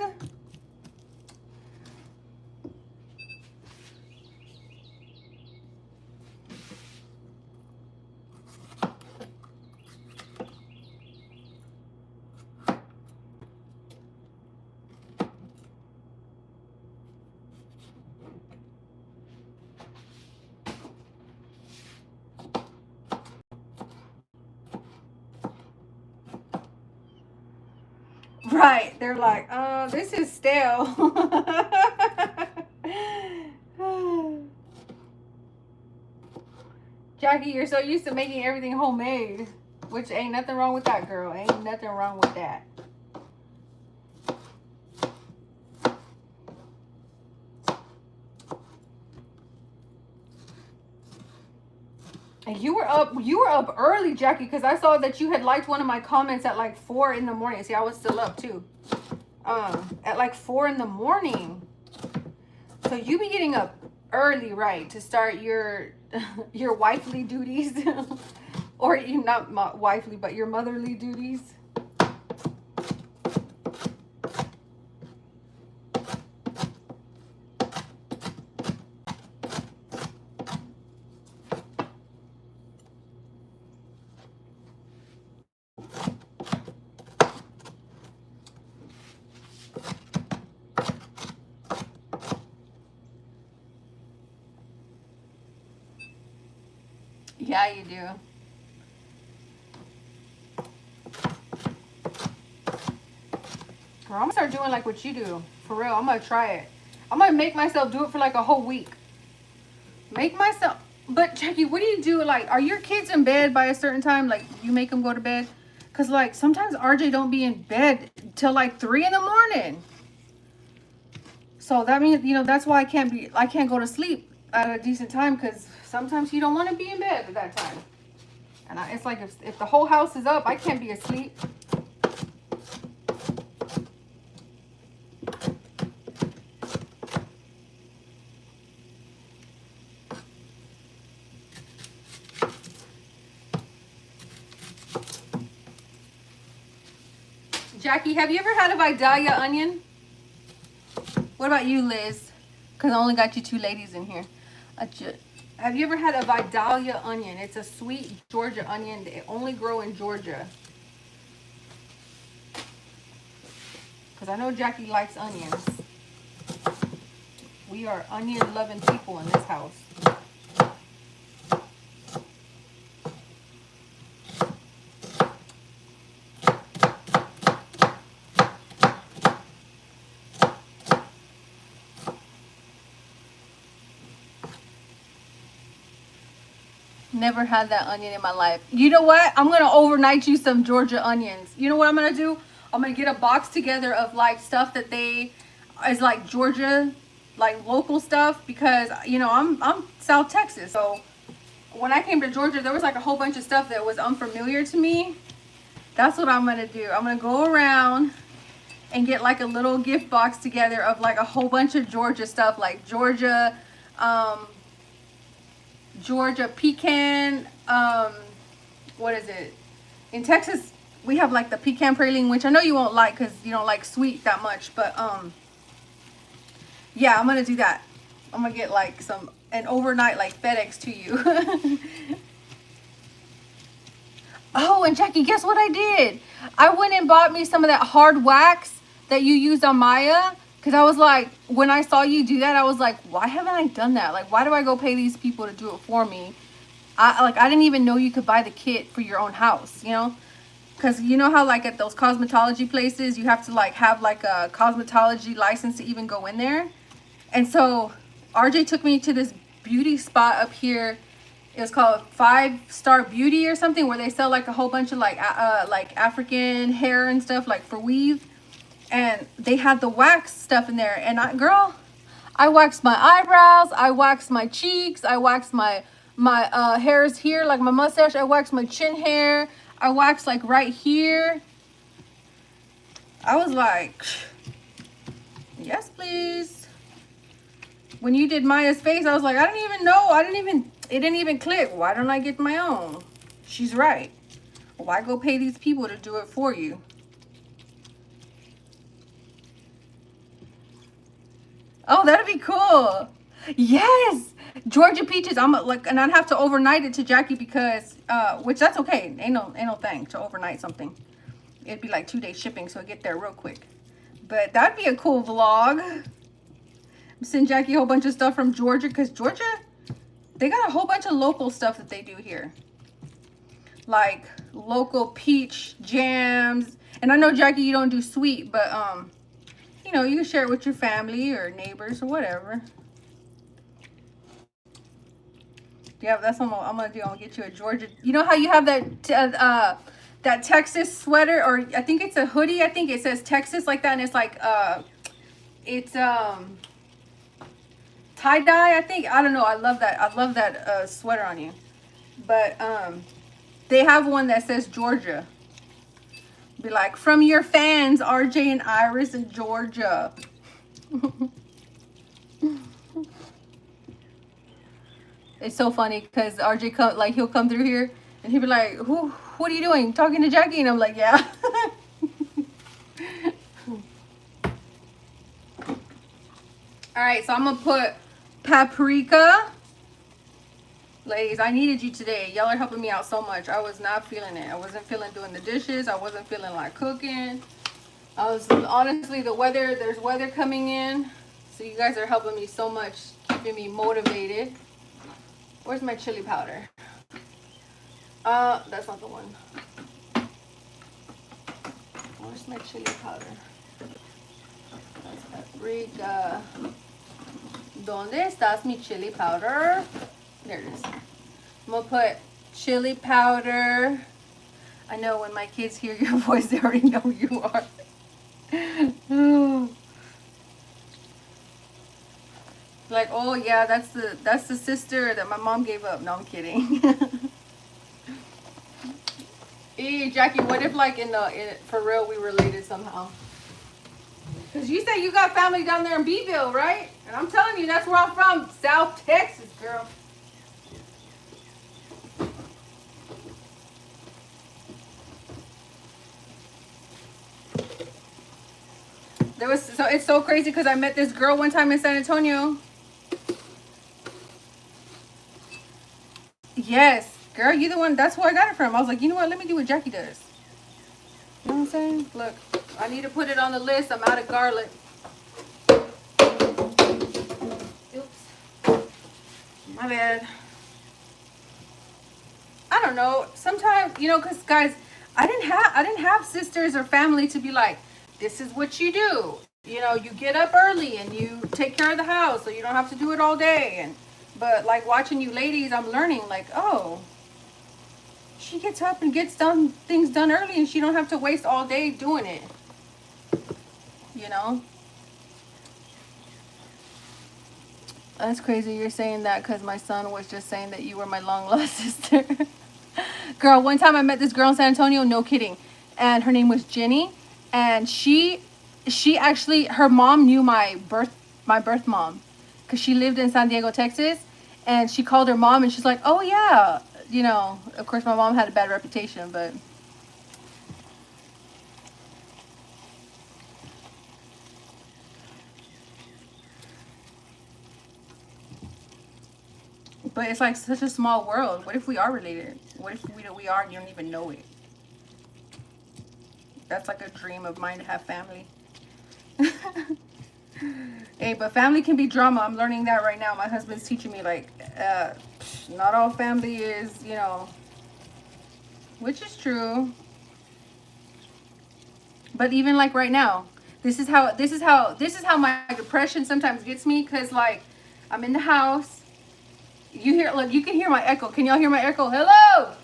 Right. They're like, this is stale. Jackie, you're so used to making everything homemade. Which ain't nothing wrong with that, girl. Ain't nothing wrong with that. And you were up early, Jackie, because I saw that you had liked one of my comments at like 4 in the morning. See, I was still up too. At like 4 in the morning. So you be getting up early, right, to start your wifely duties. Or not wifely, but your motherly duties. Yeah, you do. Girl, I'm gonna start doing like what you do. For real, I'm gonna try it. I'm gonna make myself do it for like a whole week. Make myself. But Jackie, what do you do? Like, are your kids in bed by a certain time? Like, you make them go to bed? Cause like sometimes RJ don't be in bed till like 3 in the morning. So that means that's why I can't go to sleep at a decent time because sometimes he don't want to be in bed at that time. And it's like if the whole house is up, I can't be asleep. Jackie, have you ever had a Vidalia onion? What about you, Liz? Because I only got you two ladies in here. Have you ever had a Vidalia onion? It's a sweet Georgia onion. They only grow in Georgia. Because I know Jackie likes onions. We are onion-loving people in this house. Never had that onion in my life. You know what? I'm going to overnight you some Georgia onions. You know what I'm going to do? I'm going to get a box together of like stuff that is like Georgia, like local stuff because, I'm South Texas. So when I came to Georgia, there was like a whole bunch of stuff that was unfamiliar to me. That's what I'm going to do. I'm going to go around and get like a little gift box together of like a whole bunch of Georgia stuff like Georgia pecan, what is it? In Texas, we have like the pecan praline, which I know you won't like because you don't like sweet that much, but yeah, I'm gonna do that. I'm gonna get like an overnight like FedEx to you. Oh, and Jackie, guess what I did? I went and bought me some of that hard wax that you used on Maya. Because I was like, when I saw you do that, I was like, why haven't I done that? Like, why do I go pay these people to do it for me? I didn't even know you could buy the kit for your own house, Because you know how like at those cosmetology places, you have to like have like a cosmetology license to even go in there. And so RJ took me to this beauty spot up here. It was called 5-Star Beauty or something, where they sell like a whole bunch of like African hair and stuff like for weave. And they had the wax stuff in there. And I waxed my eyebrows. I waxed my cheeks. I waxed my hairs here, like my mustache. I waxed my chin hair. I waxed like right here. I was like, yes, please. When you did Maya's face, I was like, I didn't even know. It didn't even click. Why don't I get my own? She's right. Why go pay these people to do it for you? Oh, that'd be cool. Yes, Georgia peaches. And I'd have to overnight it to Jackie because, which that's okay. Ain't no thing to overnight something. It'd be like 2-day shipping, so it get there real quick. But that'd be a cool vlog. Send Jackie a whole bunch of stuff from Georgia because Georgia, they got a whole bunch of local stuff that they do here, like local peach jams. And I know Jackie, you don't do sweet, but you can share it with your family or neighbors or whatever. Yeah, that's what I'm gonna do. I'm gonna get you a Georgia. You know how you have that Texas sweater, or I think it's a hoodie. I think it says Texas like that, and it's like it's tie-dye, I think. I don't know. I love that sweater on you. But they have one that says Georgia. Be like, from your fans, RJ and Iris in Georgia. It's so funny because RJ he'll come through here and he'll be like, what are you doing? Talking to Jackie? And I'm like, yeah. All right, so I'm gonna put paprika. Ladies, I needed you today. Y'all are helping me out so much. I was not feeling it. I wasn't feeling doing the dishes. I wasn't feeling like cooking. Honestly, there's weather coming in. So you guys are helping me so much, keeping me motivated. Where's my chili powder? That's not the one. Where's my chili powder? That's paprika. ¿Dónde estás mi chili powder? There it is. I'm gonna put chili powder. I know when my kids hear your voice, they already know who you are. Like, oh yeah, that's the sister that my mom gave up. No, I'm kidding. Hey, Jackie, what if like for real we related somehow? Cause you say you got family down there in Beeville, right? And I'm telling you, that's where I'm from, South Texas, girl. It's so crazy because I met this girl one time in San Antonio. Yes, girl, you the one. That's who I got it from. I was like, you know what? Let me do what Jackie does. You know what I'm saying? Look, I need to put it on the list. I'm out of garlic. Oops, my bad. I don't know. Sometimes, you know, cause guys, I didn't have sisters or family to be like, this is what you do. You know, you get up early and you take care of the house, so you don't have to do it all day. But like watching you ladies, I'm learning like, oh, she gets up and gets things done early, and she don't have to waste all day doing it. You know. That's crazy. You're saying that because my son was just saying that you were my long lost sister. Girl, one time I met this girl in San Antonio, no kidding, and her name was Jenny, and she actually, her mom knew my birth mom, because she lived in San Diego, Texas, and she called her mom and she's like, oh yeah, you know, of course my mom had a bad reputation, but it's like such a small world. What if we are related? What if we are and you don't even know it? That's like a dream of mine, to have family. Hey, but family can be drama. I'm learning that right now. My husband's teaching me like, not all family is, you know, which is true. But even like right now, this is how my depression sometimes gets me, because like I'm in the house. You hear, look, you can hear my echo. Can y'all hear my echo? Hello.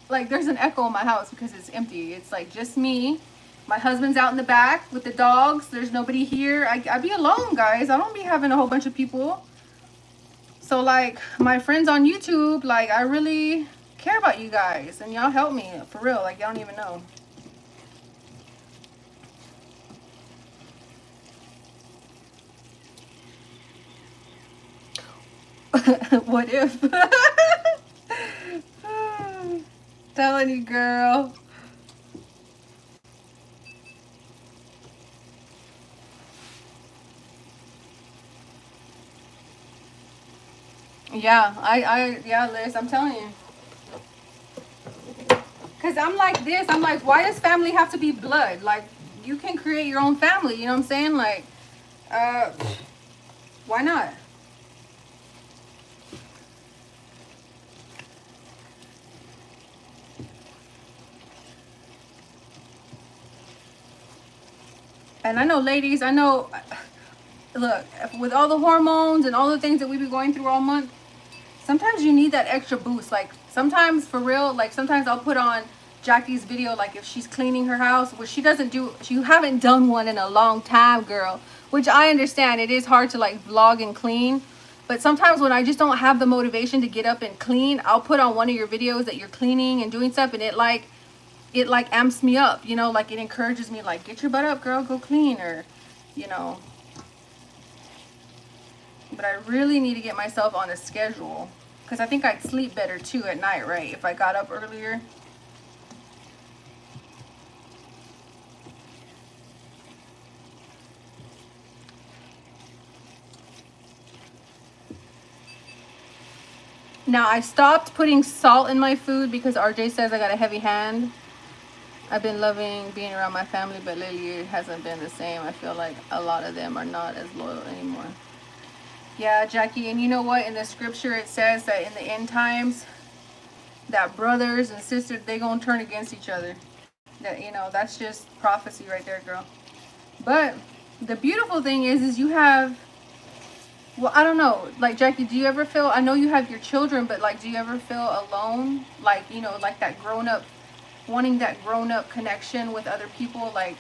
Like there's an echo in my house because it's empty. It's like just me. My husband's out in the back with the dogs. There's nobody here. I be alone, guys. I don't be having a whole bunch of people. So like my friends on YouTube, like I really care about you guys, and y'all help me for real. Like y'all don't even know. What if? Telling you, girl. Yeah, Liz, I'm telling you. Because I'm like this. I'm like, why does family have to be blood? Like, you can create your own family. You know what I'm saying? Like, why not? And I know, ladies, I know, look, with all the hormones and all the things that we be going through all month, sometimes you need that extra boost. Like sometimes for real, like sometimes I'll put on Jackie's video, like if she's cleaning her house, which she haven't done one in a long time, girl, which I understand. It is hard to like vlog and clean, but sometimes when I just don't have the motivation to get up and clean, I'll put on one of your videos that you're cleaning and doing stuff, and it like amps me up, you know, like it encourages me, like, get your butt up, girl, go clean, or you know. But I really need to get myself on a schedule, because I think I'd sleep better too at night, right, if I got up earlier. Now I stopped putting salt in my food because RJ says I got a heavy hand. I've been loving being around my family, but lately it hasn't been the same. I feel like a lot of them are not as loyal anymore. Yeah, Jackie, and you know what? In the scripture it says that in the end times, that brothers and sisters, they gonna turn against each other. That, you know, that's just prophecy right there, girl. But the beautiful thing is you have, well, I don't know, like, Jackie, do you ever feel, I know you have your children, but like, do you ever feel alone? Like, you know, like that grown up, wanting that grown up connection with other people, like,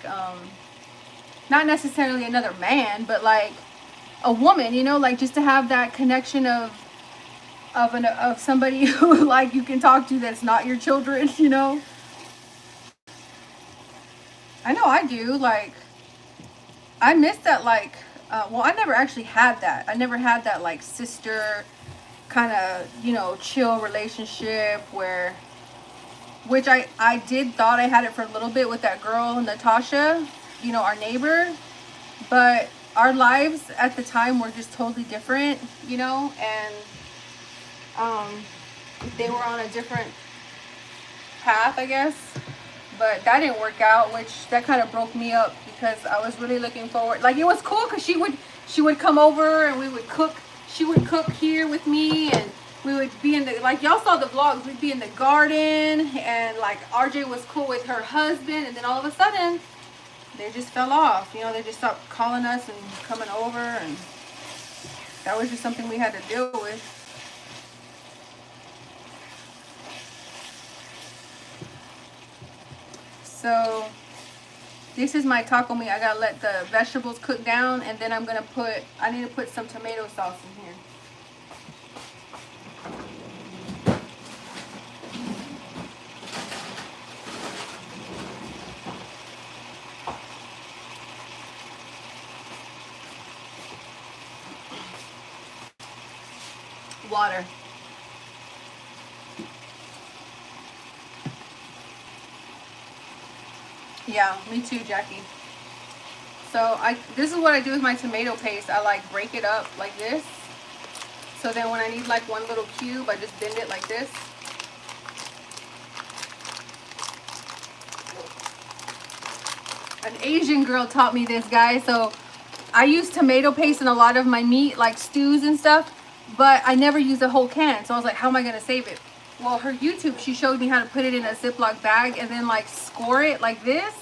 not necessarily another man, but like a woman, you know, like just to have that connection of somebody who like you can talk to that's not your children, you know. I know I do. Like, I miss that. Like, well, I never actually had that. I never had that like sister kind of, you know, chill relationship where, which I did thought I had it for a little bit with that girl Natasha, you know, our neighbor, but our lives at the time were just totally different, you know, and they were on a different path, I guess. But that didn't work out, which that kind of broke me up because I was really looking forward. Like, it was cool because she would come over and we would cook. She would cook here with me, and we would be in the, like, y'all saw the vlogs, we'd be in the garden, and like RJ was cool with her husband, and then all of a sudden they just fell off. You know, they just stopped calling us and coming over, and that was just something we had to deal with. So this is my taco meat. I gotta let the vegetables cook down, and then I'm gonna put, I need to put some tomato sauce in here. Water. Yeah, me too, Jackie. So this is what I do with my tomato paste. I like break it up like this. So then when I need like one little cube, I just bend it like this. An Asian girl taught me this, guys. So I use tomato paste in a lot of my meat, like stews and stuff, but I never use a whole can. So I was like, how am I gonna save it? Well, her YouTube, she showed me how to put it in a Ziploc bag and then like score it like this.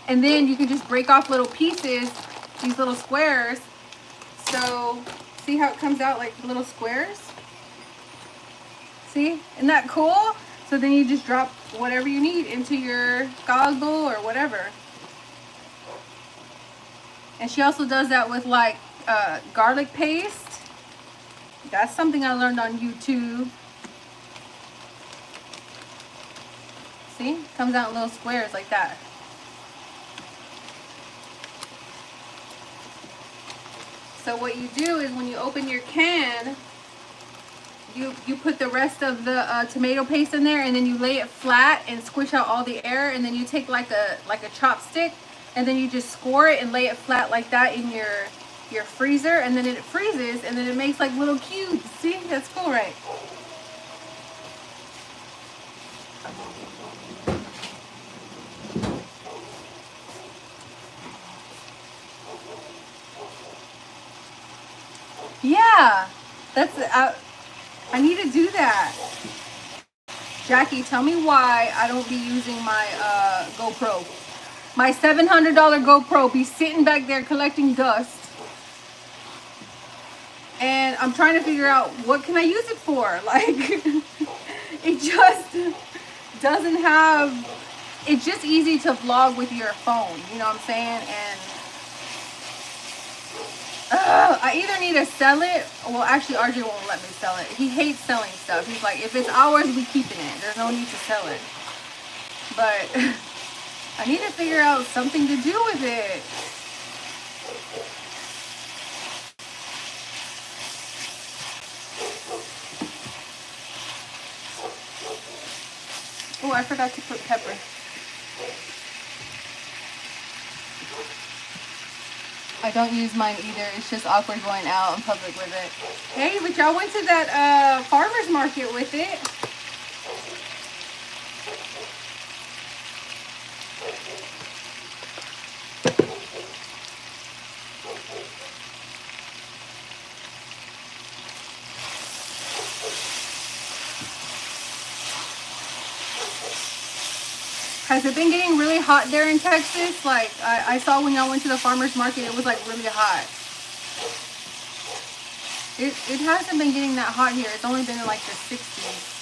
And then you can just break off little pieces, these little squares. So see how it comes out like little squares? See, isn't that cool? So then you just drop whatever you need into your goggle or whatever. And she also does that with like garlic paste. That's something I learned on YouTube. See, comes out in little squares like that. So what you do is when you open your can, you put the rest of the tomato paste in there, and then you lay it flat and squish out all the air, and then you take like a chopstick, and then you just score it and lay it flat like that in your freezer, and then it freezes, and then it makes like little cubes. See, that's cool, right? Yeah, that's I need to do that. Jackie, tell me why I don't be using my GoPro. My $700 GoPro be sitting back there collecting dust. And I'm trying to figure out what can I use it for. Like, it just doesn't have, it's just easy to vlog with your phone. You know what I'm saying? And I either need to sell it. Well, actually, RJ won't let me sell it. He hates selling stuff. He's like, if it's ours, we keeping it. There's no need to sell it. But I need to figure out something to do with it. Oh, I forgot to put pepper. I don't use mine either. It's just awkward going out in public with it. Hey, but y'all went to that farmer's market with it. Has it been getting really hot there in Texas? Like, I saw when y'all went to the farmer's market, it was like really hot. It hasn't been getting that hot here. It's only been in like the 60s.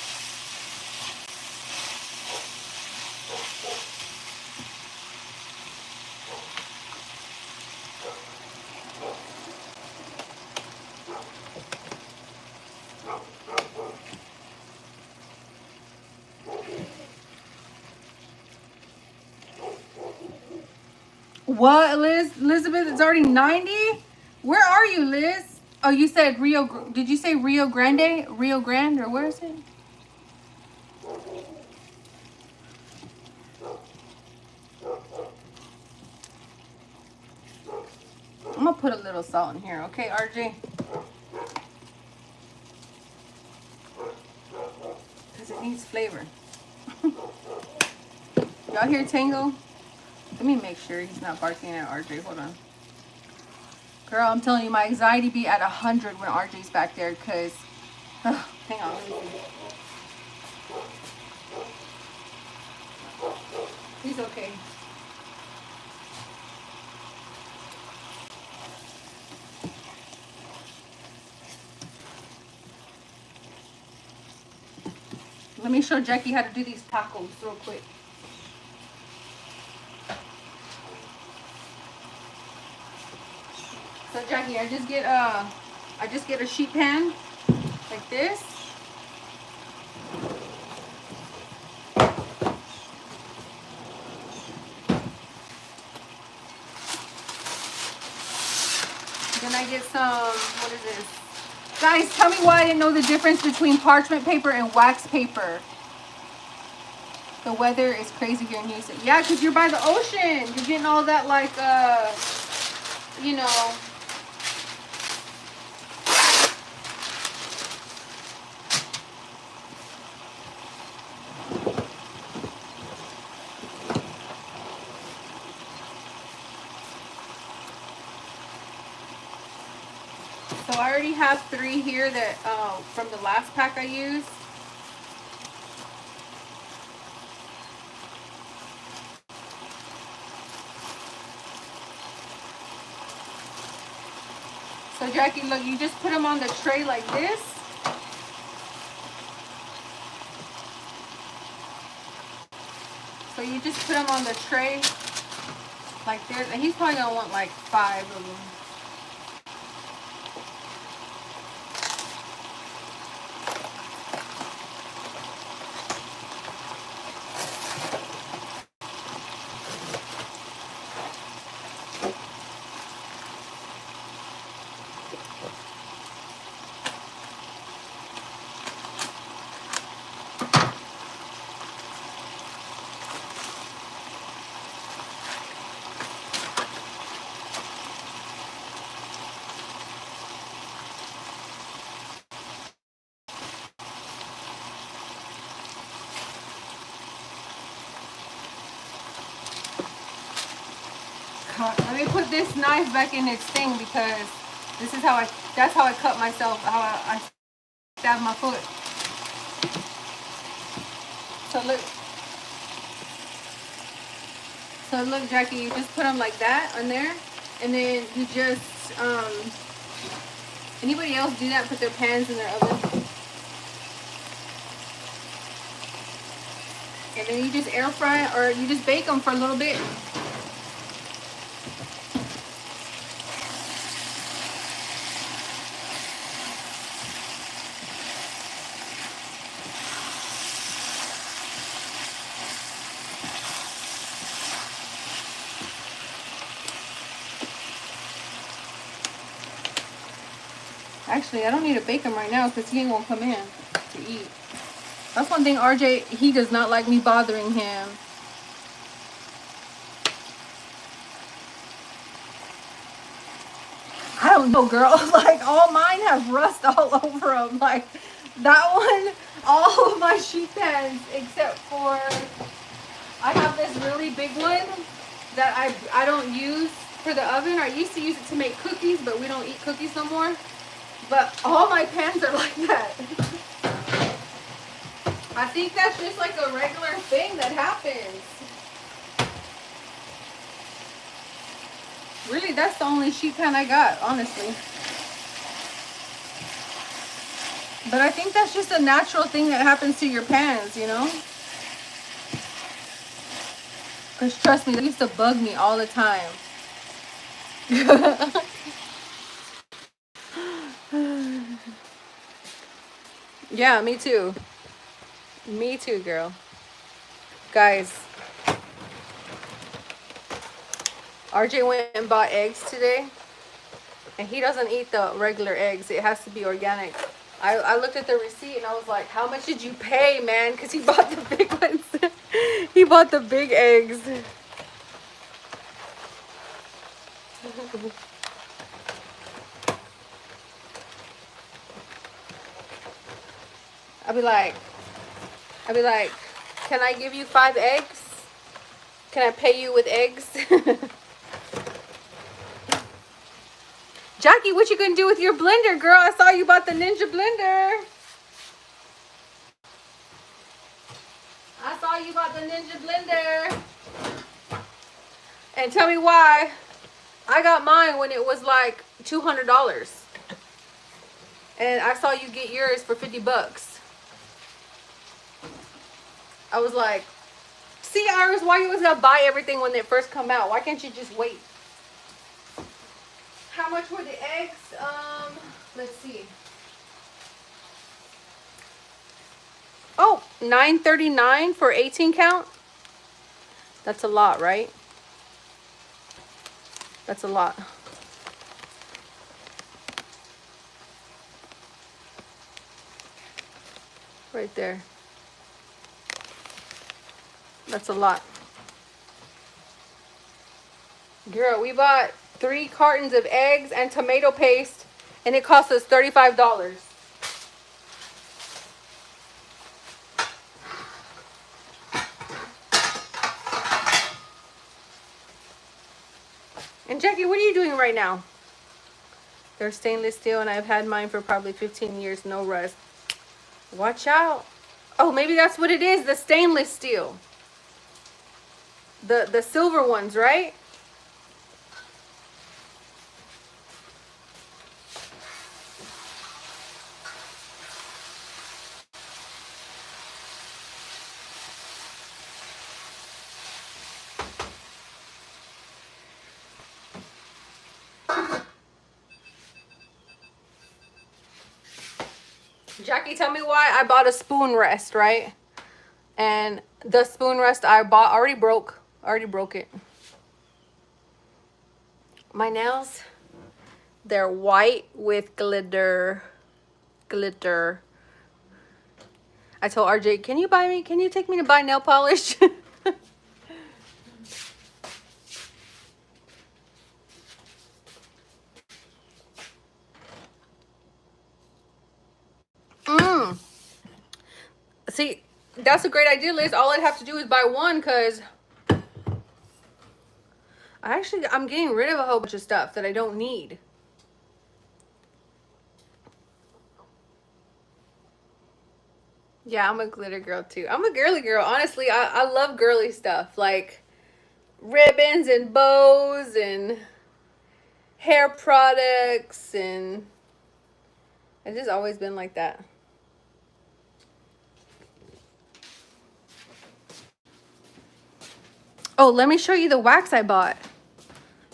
What, Liz? Elizabeth, it's already 90? Where are you, Liz? Oh, you said Rio. Did you say Rio Grande? Rio Grande, or where is it? I'm going to put a little salt in here, okay, RJ? Because it needs flavor. Y'all hear Tango? Let me make sure he's not barking at RJ. Hold on. Girl, I'm telling you, my anxiety be at 100 when RJ's back there because... hang on, let me see. He's okay. Let me show Jackie how to do these tacos real quick. So Jackie, I just get a sheet pan like this. Then I get some, what is this? Guys, tell me why I didn't know the difference between parchment paper and wax paper. The weather is crazy here in Houston. Yeah, because you're by the ocean. You're getting all that, like, you know. So I already have 3 here that from the last pack I used. So Jackie, look, you just put them on the tray like this. So you just put them on the tray like this. And he's probably gonna want like 5 of them. Let me put this knife back in its thing because this is how that's how I cut myself, how I stabbed my foot. So look, Jackie, you just put them like that on there, and then you just, anybody else do that, put their pans in their oven? And then you just air fry, or you just bake them for a little bit. Actually, I don't need to bake him right now because he ain't gonna come in to eat. That's one thing, RJ, he does not like me bothering him. I don't know, girl. Like, all mine have rust all over them. Like, that one, all of my sheet pans, except for, I have this really big one that I don't use for the oven. I used to use it to make cookies, but we don't eat cookies no more. But all my pans are like that. I think that's just like a regular thing that happens. Really, that's the only sheet pan I got, honestly. But I think that's just a natural thing that happens to your pans, you know? Because trust me, they used to bug me all the time. Yeah, me too. Me too, girl. Guys, RJ went and bought eggs today. And he doesn't eat the regular eggs. It has to be organic. I looked at the receipt and I was like, how much did you pay, man? Because he bought the big ones. He bought the big eggs. I'll be like, can I give you 5 eggs? Can I pay you with eggs? Jackie, what you gonna do with your blender, girl? I saw you bought the Ninja blender. I saw you bought the Ninja blender. And tell me why. I got mine when it was like $200. And I saw you get yours for 50 bucks. I was like, see, Iris, why you was gonna buy everything when it first come out? Why can't you just wait? How much were the eggs? Let's see. Oh, $9.39 for 18 count. That's a lot, right? That's a lot. Right there. That's a lot. Girl, we bought 3 cartons of eggs and tomato paste, and it cost us $35. And Jackie, what are you doing right now? They're stainless steel, and I've had mine for probably 15 years, no rust. Watch out. Oh, maybe that's what it is, the stainless steel. The silver ones, right? Jackie, tell me why I bought a spoon rest, right? And the spoon rest I bought already broke. Already broke it. My nails, they're white with glitter. Glitter. I told RJ, can you take me to buy nail polish? See, that's a great idea, Liz. All I'd have to do is buy one, because I'm getting rid of a whole bunch of stuff that I don't need. Yeah, I'm a glitter girl too. I'm a girly girl. Honestly, I love girly stuff. Like ribbons and bows and hair products, and it's just always been like that. Oh, let me show you the wax I bought.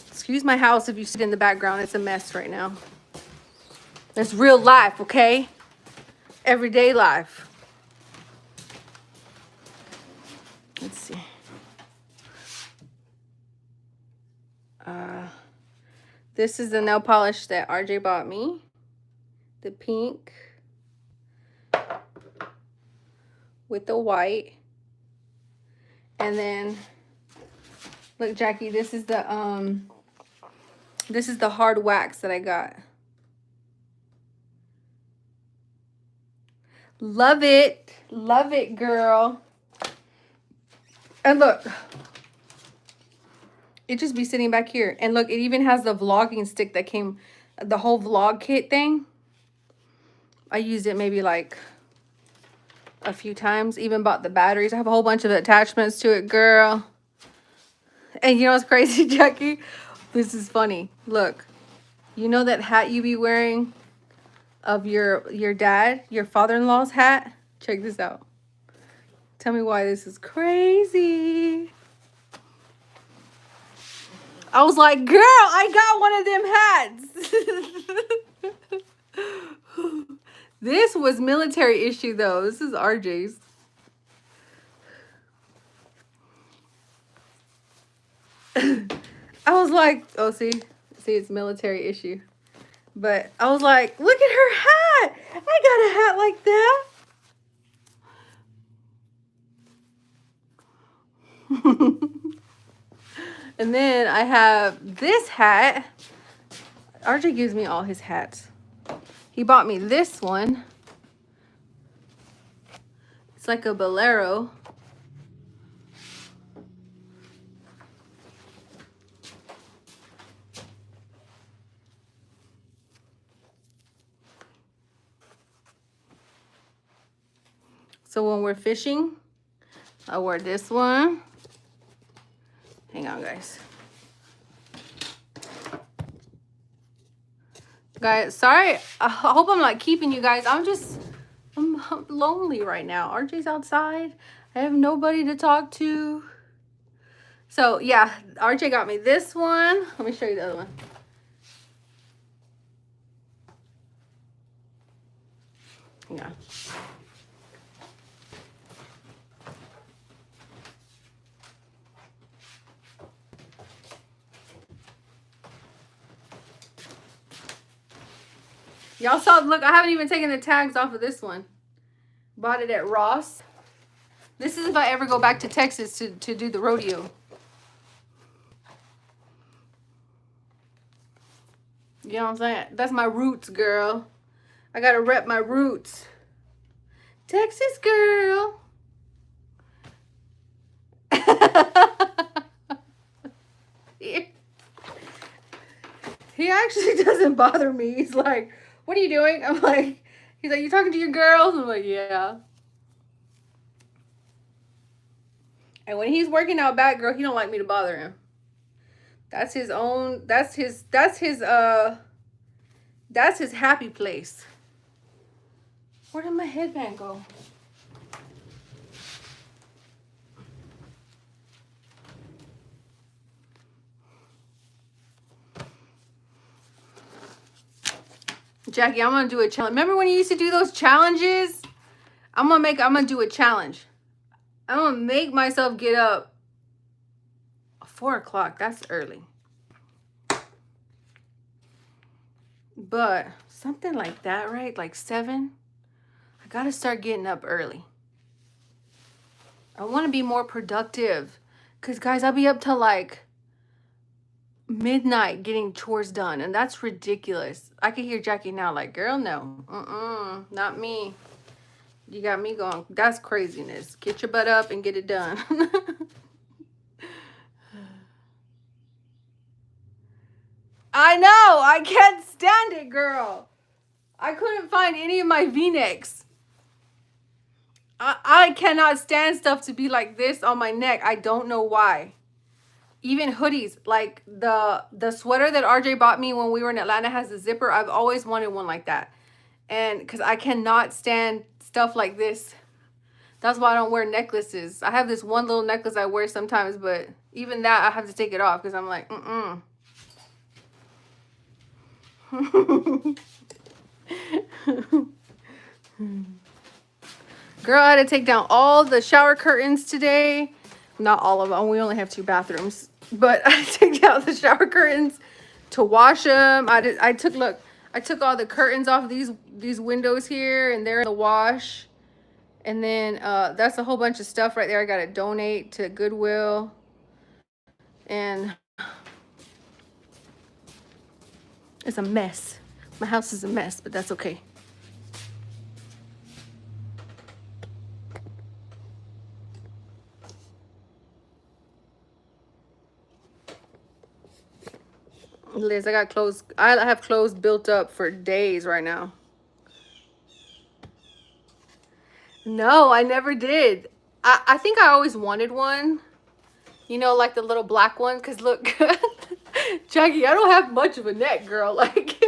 Excuse my house if you see it in the background. It's a mess right now. It's real life, okay? Everyday life. Let's see. This is the nail polish that RJ bought me. The pink with the white. And then look, Jackie, this is the hard wax that I got. Love it. Love it, girl. And look, it just be sitting back here. And look, it even has the vlogging stick that came, the whole vlog kit thing. I used it maybe like a few times. Even bought the batteries. I have a whole bunch of attachments to it, girl. And you know what's crazy, Jackie? This is funny. Look, you know that hat you be wearing of your dad, your father-in-law's hat? Check this out. Tell me why this is crazy. I was like, girl, I got one of them hats. This was military issue though. This is RJ's. I was like, oh, see, it's military issue. But I was like, look at her hat. I got a hat like that. And then I have this hat. RJ gives me all his hats. He bought me this one. It's like a bolero. So when we're fishing, I wear this one. Hang on, guys. Guys, sorry. I hope I'm not keeping you guys. I'm lonely right now. RJ's outside. I have nobody to talk to. So, yeah, RJ got me this one. Let me show you the other one. Hang on. Y'all saw, look, I haven't even taken the tags off of this one. Bought it at Ross. This is if I ever go back to Texas to do the rodeo. You know what I'm saying? That's my roots, girl. I gotta rep my roots. Texas girl. He actually doesn't bother me. He's like, what are you doing? I'm like, he's like, you talking to your girls? I'm like, yeah. And when he's working out back, girl, he don't like me to bother him. That's his own, that's his happy place. Where did my headband go? Jackie, I'm gonna do a challenge. Remember when you used to do those challenges? I'm gonna do a challenge. I'm gonna make myself get up 4 o'clock. That's early. But something like that, right? Like 7. I gotta start getting up early. I want to be more productive. Because, guys, I'll be up till like midnight getting chores done. And that's ridiculous. I can hear Jackie now like, girl, no. Not me. You got me going. That's craziness. Get your butt up and get it done. I know. I can't stand it, girl. I couldn't find any of my V-necks. I cannot stand stuff to be like this on my neck. I don't know why. Even hoodies, like the sweater that RJ bought me when we were in Atlanta has a zipper. I've always wanted one like that. And because I cannot stand stuff like this. That's why I don't wear necklaces. I have this one little necklace I wear sometimes, but even that I have to take it off because I'm like, Girl, I had to take down all the shower curtains today. Not all of them. We only have 2 bathrooms. But I took down the shower curtains to wash them. I took all the curtains off these windows here, and they're in the wash. And then that's a whole bunch of stuff right there. I got to donate to Goodwill. And it's a mess. My house is a mess, but that's okay. Liz, I got clothes. I have clothes built up for days right now. No, I never did. I think I always wanted one. You know, like the little black one. Because look, Jackie, I don't have much of a neck, girl. Like,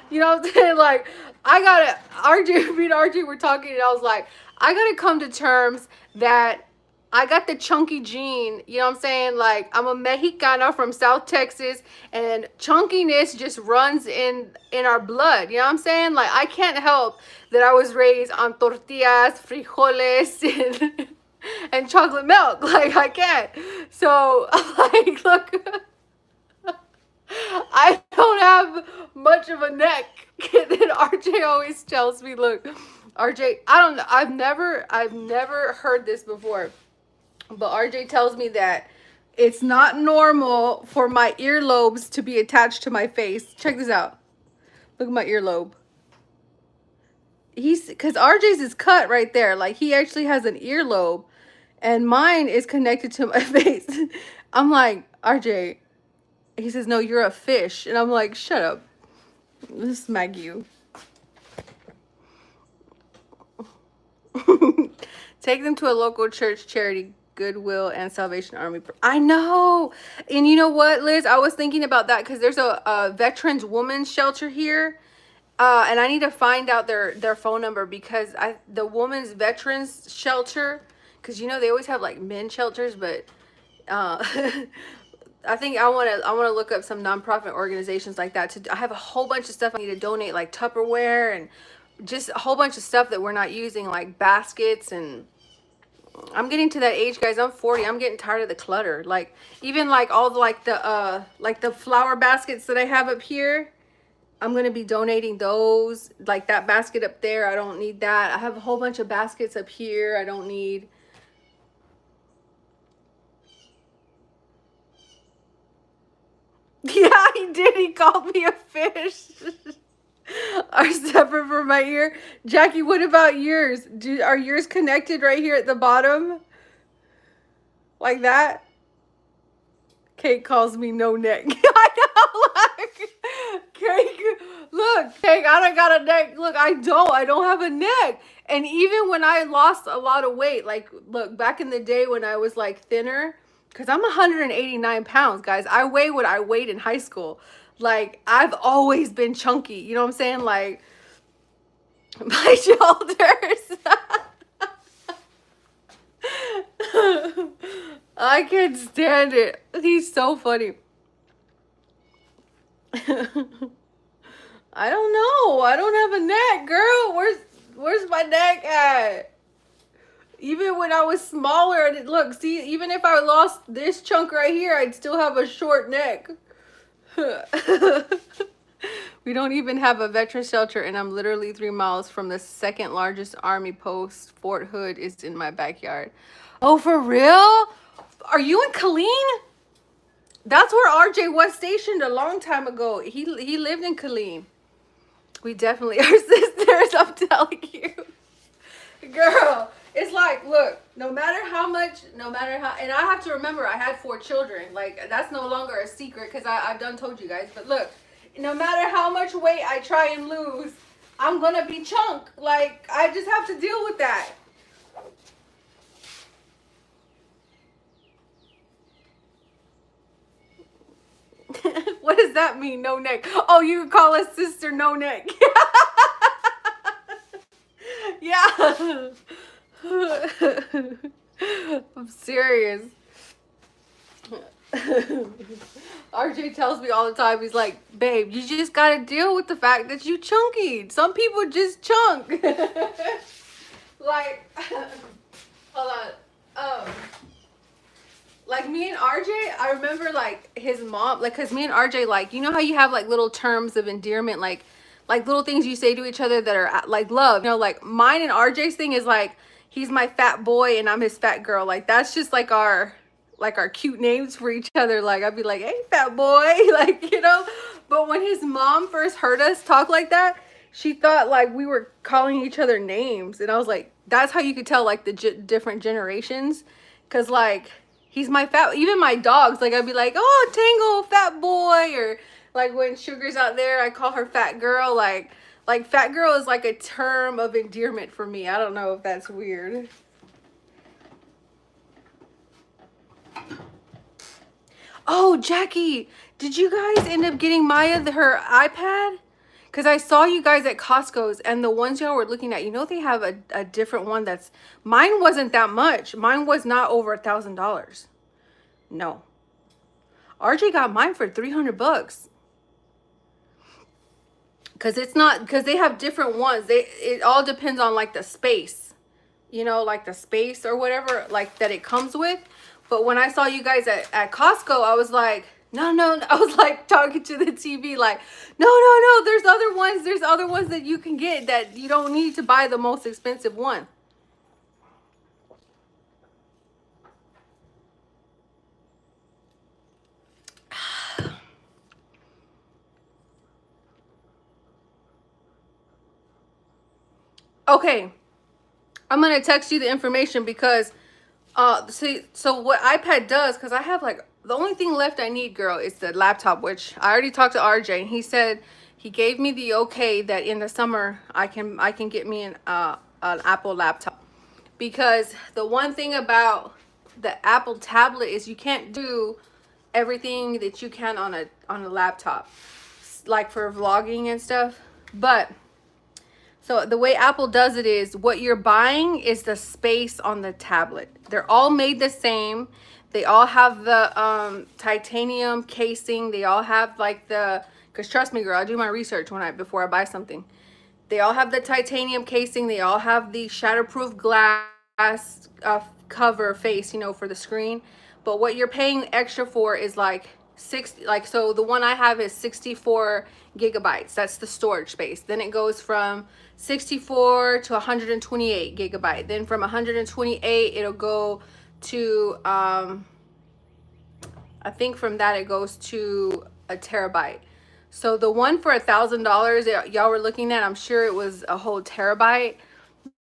you know what I'm saying? Like, I gotta, RJ, me and RJ were talking, and I was like, I gotta come to terms that I got the chunky gene, you know what I'm saying? Like, I'm a Mexicana from South Texas, and chunkiness just runs in our blood, you know what I'm saying? Like, I can't help that I was raised on tortillas, frijoles, and chocolate milk. Like, I can't. So, like, look, I don't have much of a neck. And then RJ always tells me, look, RJ, I don't know, I've never heard this before, but RJ tells me that it's not normal for my earlobes to be attached to my face. Check this out. Look at my earlobe. Because RJ's is cut right there. Like, he actually has an earlobe, and mine is connected to my face. I'm like, RJ, he says, no, you're a fish. And I'm like, shut up. Let's smack you. Take them to a local church, charity, Goodwill, and Salvation Army. I know. And you know what, Liz? I was thinking about that because there's a veterans women's shelter here. And I need to find out their phone number, because the women's veterans shelter, because you know they always have like men shelters, but I think I want to look up some nonprofit organizations like that. I have a whole bunch of stuff I need to donate, like Tupperware and just a whole bunch of stuff that we're not using, like baskets. And I'm getting to that age, guys. I'm 40. I'm getting tired of the clutter. Like, even like all the like the flower baskets that I have up here, I'm going to be donating those. Like that basket up there, I don't need that. I have a whole bunch of baskets up here I don't need. Yeah, he did. He called me a fish. Are separate from my ear. Jackie, what about yours? Are yours connected right here at the bottom? Like that? Kate calls me no neck. I know, like, Kate, look, Kate, I don't got a neck. Look, I don't have a neck. And even when I lost a lot of weight, like, look, back in the day when I was like thinner, because I'm 189 pounds, guys. I weigh what I weighed in high school. Like, I've always been chunky. You know what I'm saying? Like, my shoulders. I can't stand it. He's so funny. I don't know. I don't have a neck, girl. Where's my neck at? Even when I was smaller, look, see, even if I lost this chunk right here, I'd still have a short neck. We don't even have a veteran shelter, and I'm literally 3 miles from the second largest army post. Fort Hood is in my backyard. Oh, for real? Are you in Killeen? That's where RJ was stationed a long time ago. He lived in Killeen. We definitely are sisters, I'm telling you. Girl, it's like, look, no matter how, and I have to remember I had 4 children. Like, that's no longer a secret because I've done told you guys. But look, no matter how much weight I try and lose, I'm going to be chunk. Like, I just have to deal with that. What does that mean, no neck? Oh, you call a sister no neck. Yeah. I'm serious. RJ tells me all the time, he's like, babe, you just gotta deal with the fact that you chunky. Some people just chunk. Like, hold on. Like, me and RJ, I remember, like, his mom, like, because me and RJ, like, you know how you have, like, little terms of endearment, like little things you say to each other that are, like, love. You know, like, mine and RJ's thing is, like, he's my fat boy and I'm his fat girl. Like, that's just, like, our cute names for each other. Like, I'd be like, hey, fat boy. Like, you know. But when his mom first heard us talk like that, she thought, like, we were calling each other names. And I was like, that's how you could tell, like, the different generations. Because, like, he's my fat, even my dogs, like, I'd be like, oh, Tango, fat boy. Or, like, when Sugar's out there, I call her fat girl. Like, fat girl is, like, a term of endearment for me. I don't know if that's weird. Oh, Jackie, did you guys end up getting Maya her iPad? Because I saw you guys at Costco's, and the ones y'all were looking at, you know, they have a different one that's, mine wasn't that much. Mine was not over $1,000. No. RJ got mine for 300 bucks. Because it's not, because they have different ones. It all depends on like the space, you know, like the space or whatever, like that it comes with. But when I saw you guys at Costco, I was like, no, no, I was like talking to the TV, like, no, no, no, there's other ones that you can get that you don't need to buy the most expensive one. Okay, I'm gonna text you the information because see, so what iPad does, because I have like, the only thing left I need, girl, is the laptop, which I already talked to RJ, and he said he gave me the okay that in the summer I can get me an Apple laptop. Because the one thing about the Apple tablet is you can't do everything that you can on a laptop, like for vlogging and stuff. But so the way Apple does it is what you're buying is the space on the tablet. They're all made the same. They all have the titanium casing. They all have like the, because trust me, girl, I do my research before I buy something. They all have the titanium casing. They all have the shatterproof glass cover face, you know, for the screen. But what you're paying extra for is like so the one I have is 64 gigabytes. That's the storage space. Then it goes from 64 to 128 gigabyte. Then from 128, it'll go to, I think from that it goes to a terabyte. So the one for $1,000 y'all were looking at, I'm sure it was a whole terabyte.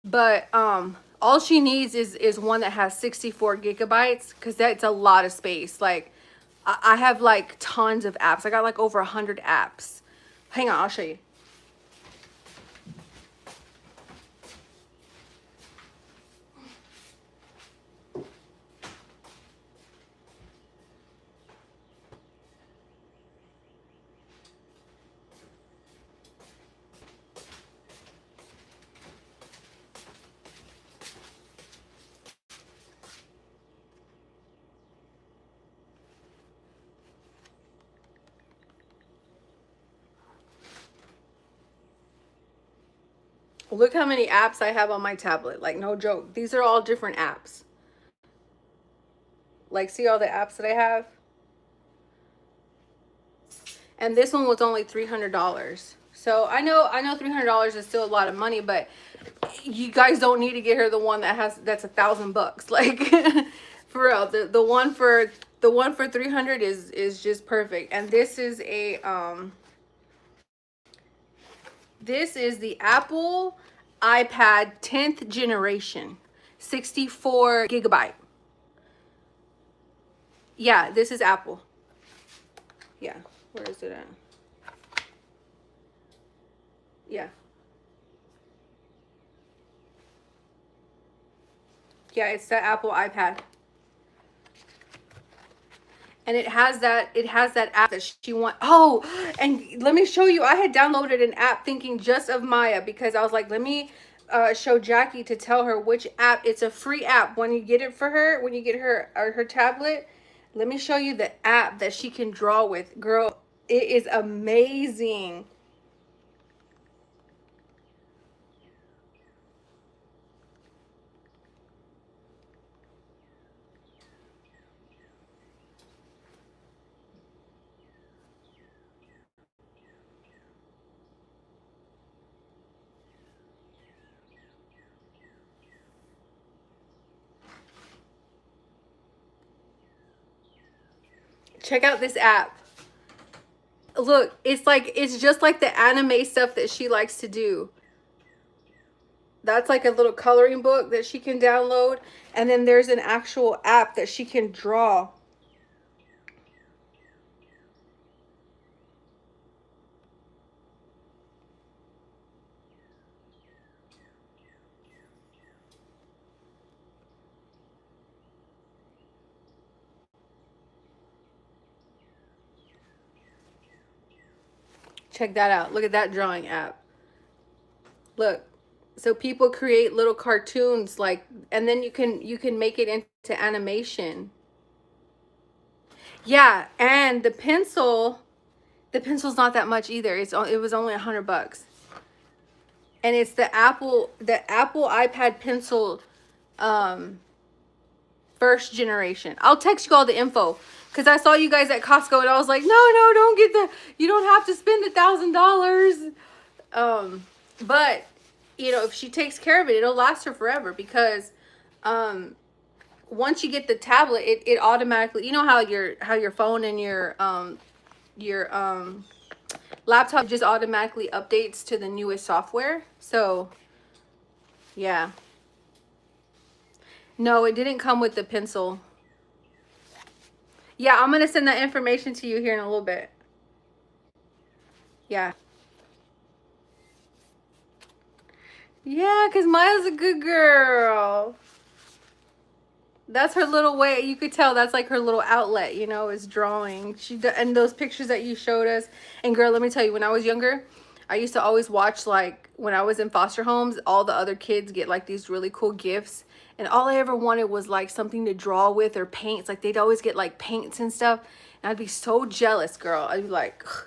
But all she needs is one that has 64 gigabytes, because that's a lot of space. Like I have like tons of apps. I got like over 100 apps. Hang on, I'll show you. Look how many apps I have on my tablet. Like, no joke. These are all different apps. Like, see all the apps that I have? And this one was only $300. So I know $300 is still a lot of money, but you guys don't need to get her the one that's $1,000. Like, for real, the one for 300 is just perfect. And this is the Apple iPad 10th generation, 64 gigabyte. Yeah, this is Apple. Yeah, where is it at? Yeah. Yeah, it's the Apple iPad. And it has that app that she wants. Oh, and let me show you. I had downloaded an app thinking just of Maya, because I was like, let me show Jackie to tell her which app. It's a free app when you get it for her, when you get her tablet. Let me show you the app that she can draw with. Girl, it is amazing. Check out this app. Look, it's just like the anime stuff that she likes to do. That's like a little coloring book that she can download. And then there's an actual app that she can draw. Check that out. Look at that drawing app. Look. So people create little cartoons like, and then you can make it into animation. Yeah, and the pencil's not that much either. It was only $100. And it's the Apple iPad pencil first generation. I'll text you all the info because I saw you guys at Costco and I was like, no, don't get the, you don't have to spend $1,000. But you know, if she takes care of it, it'll last her forever because once you get the tablet, it automatically, you know how your phone and your laptop just automatically updates to the newest software. So yeah. No, it didn't come with the pencil. Yeah, I'm going to send that information to you here in a little bit. Yeah. Yeah, because Maya's a good girl. That's her little way. You could tell that's like her little outlet, you know, is drawing. And those pictures that you showed us. And girl, let me tell you, when I was younger, I used to always watch, like, when I was in foster homes, all the other kids get like these really cool gifts. And all I ever wanted was like something to draw with or paints. Like they'd always get like paints and stuff. And I'd be so jealous, girl. I'd be like, ugh.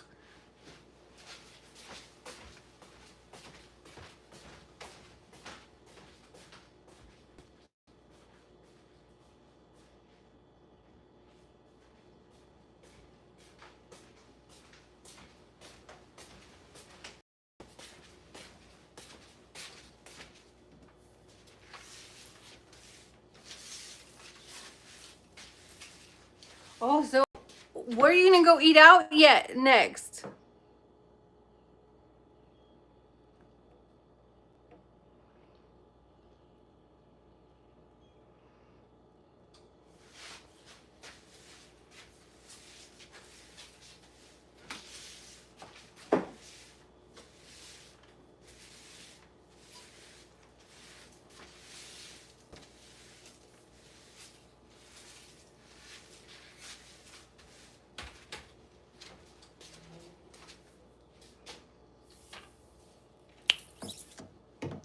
Oh, so where are you gonna go eat out yet next?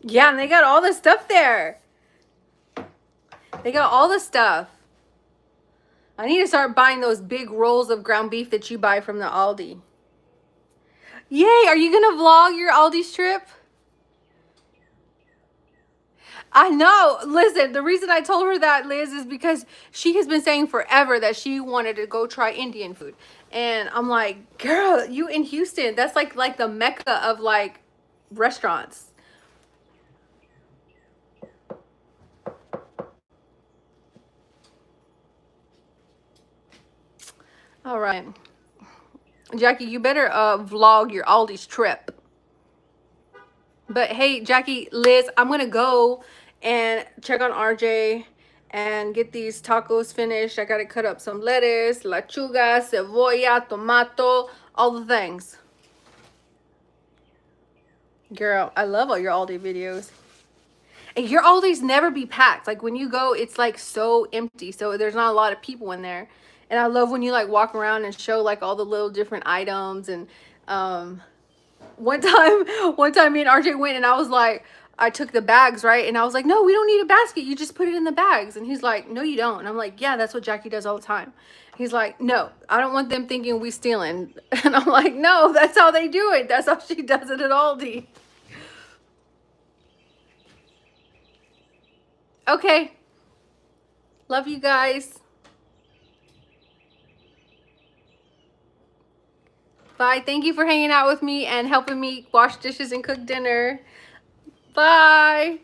Yeah, and they got all the stuff there. They got all the stuff. I need to start buying those big rolls of ground beef that you buy from the Aldi. Yay, are you gonna vlog your Aldi's trip? I know. Listen, the reason I told her that, Liz, is because she has been saying forever that she wanted to go try Indian food. And I'm like, girl, you in Houston, that's like the mecca of like restaurants. All right. Jackie, you better vlog your Aldi's trip. But hey, Jackie, Liz, I'm going to go and check on RJ and get these tacos finished. I got to cut up some lettuce, lechuga, cebolla, tomato, all the things. Girl, I love all your Aldi videos. And your Aldi's never be packed. Like when you go, it's like so empty. So there's not a lot of people in there. And I love when you like walk around and show like all the little different items. And one time me and RJ went and I was like, I took the bags, right? And I was like, no, we don't need a basket. You just put it in the bags. And he's like, no, you don't. And I'm like, yeah, that's what Jackie does all the time. He's like, no, I don't want them thinking we stealing. And I'm like, no, that's how they do it. That's how she does it at Aldi. Okay. Love you guys. Bye. Thank you for hanging out with me and helping me wash dishes and cook dinner. Bye.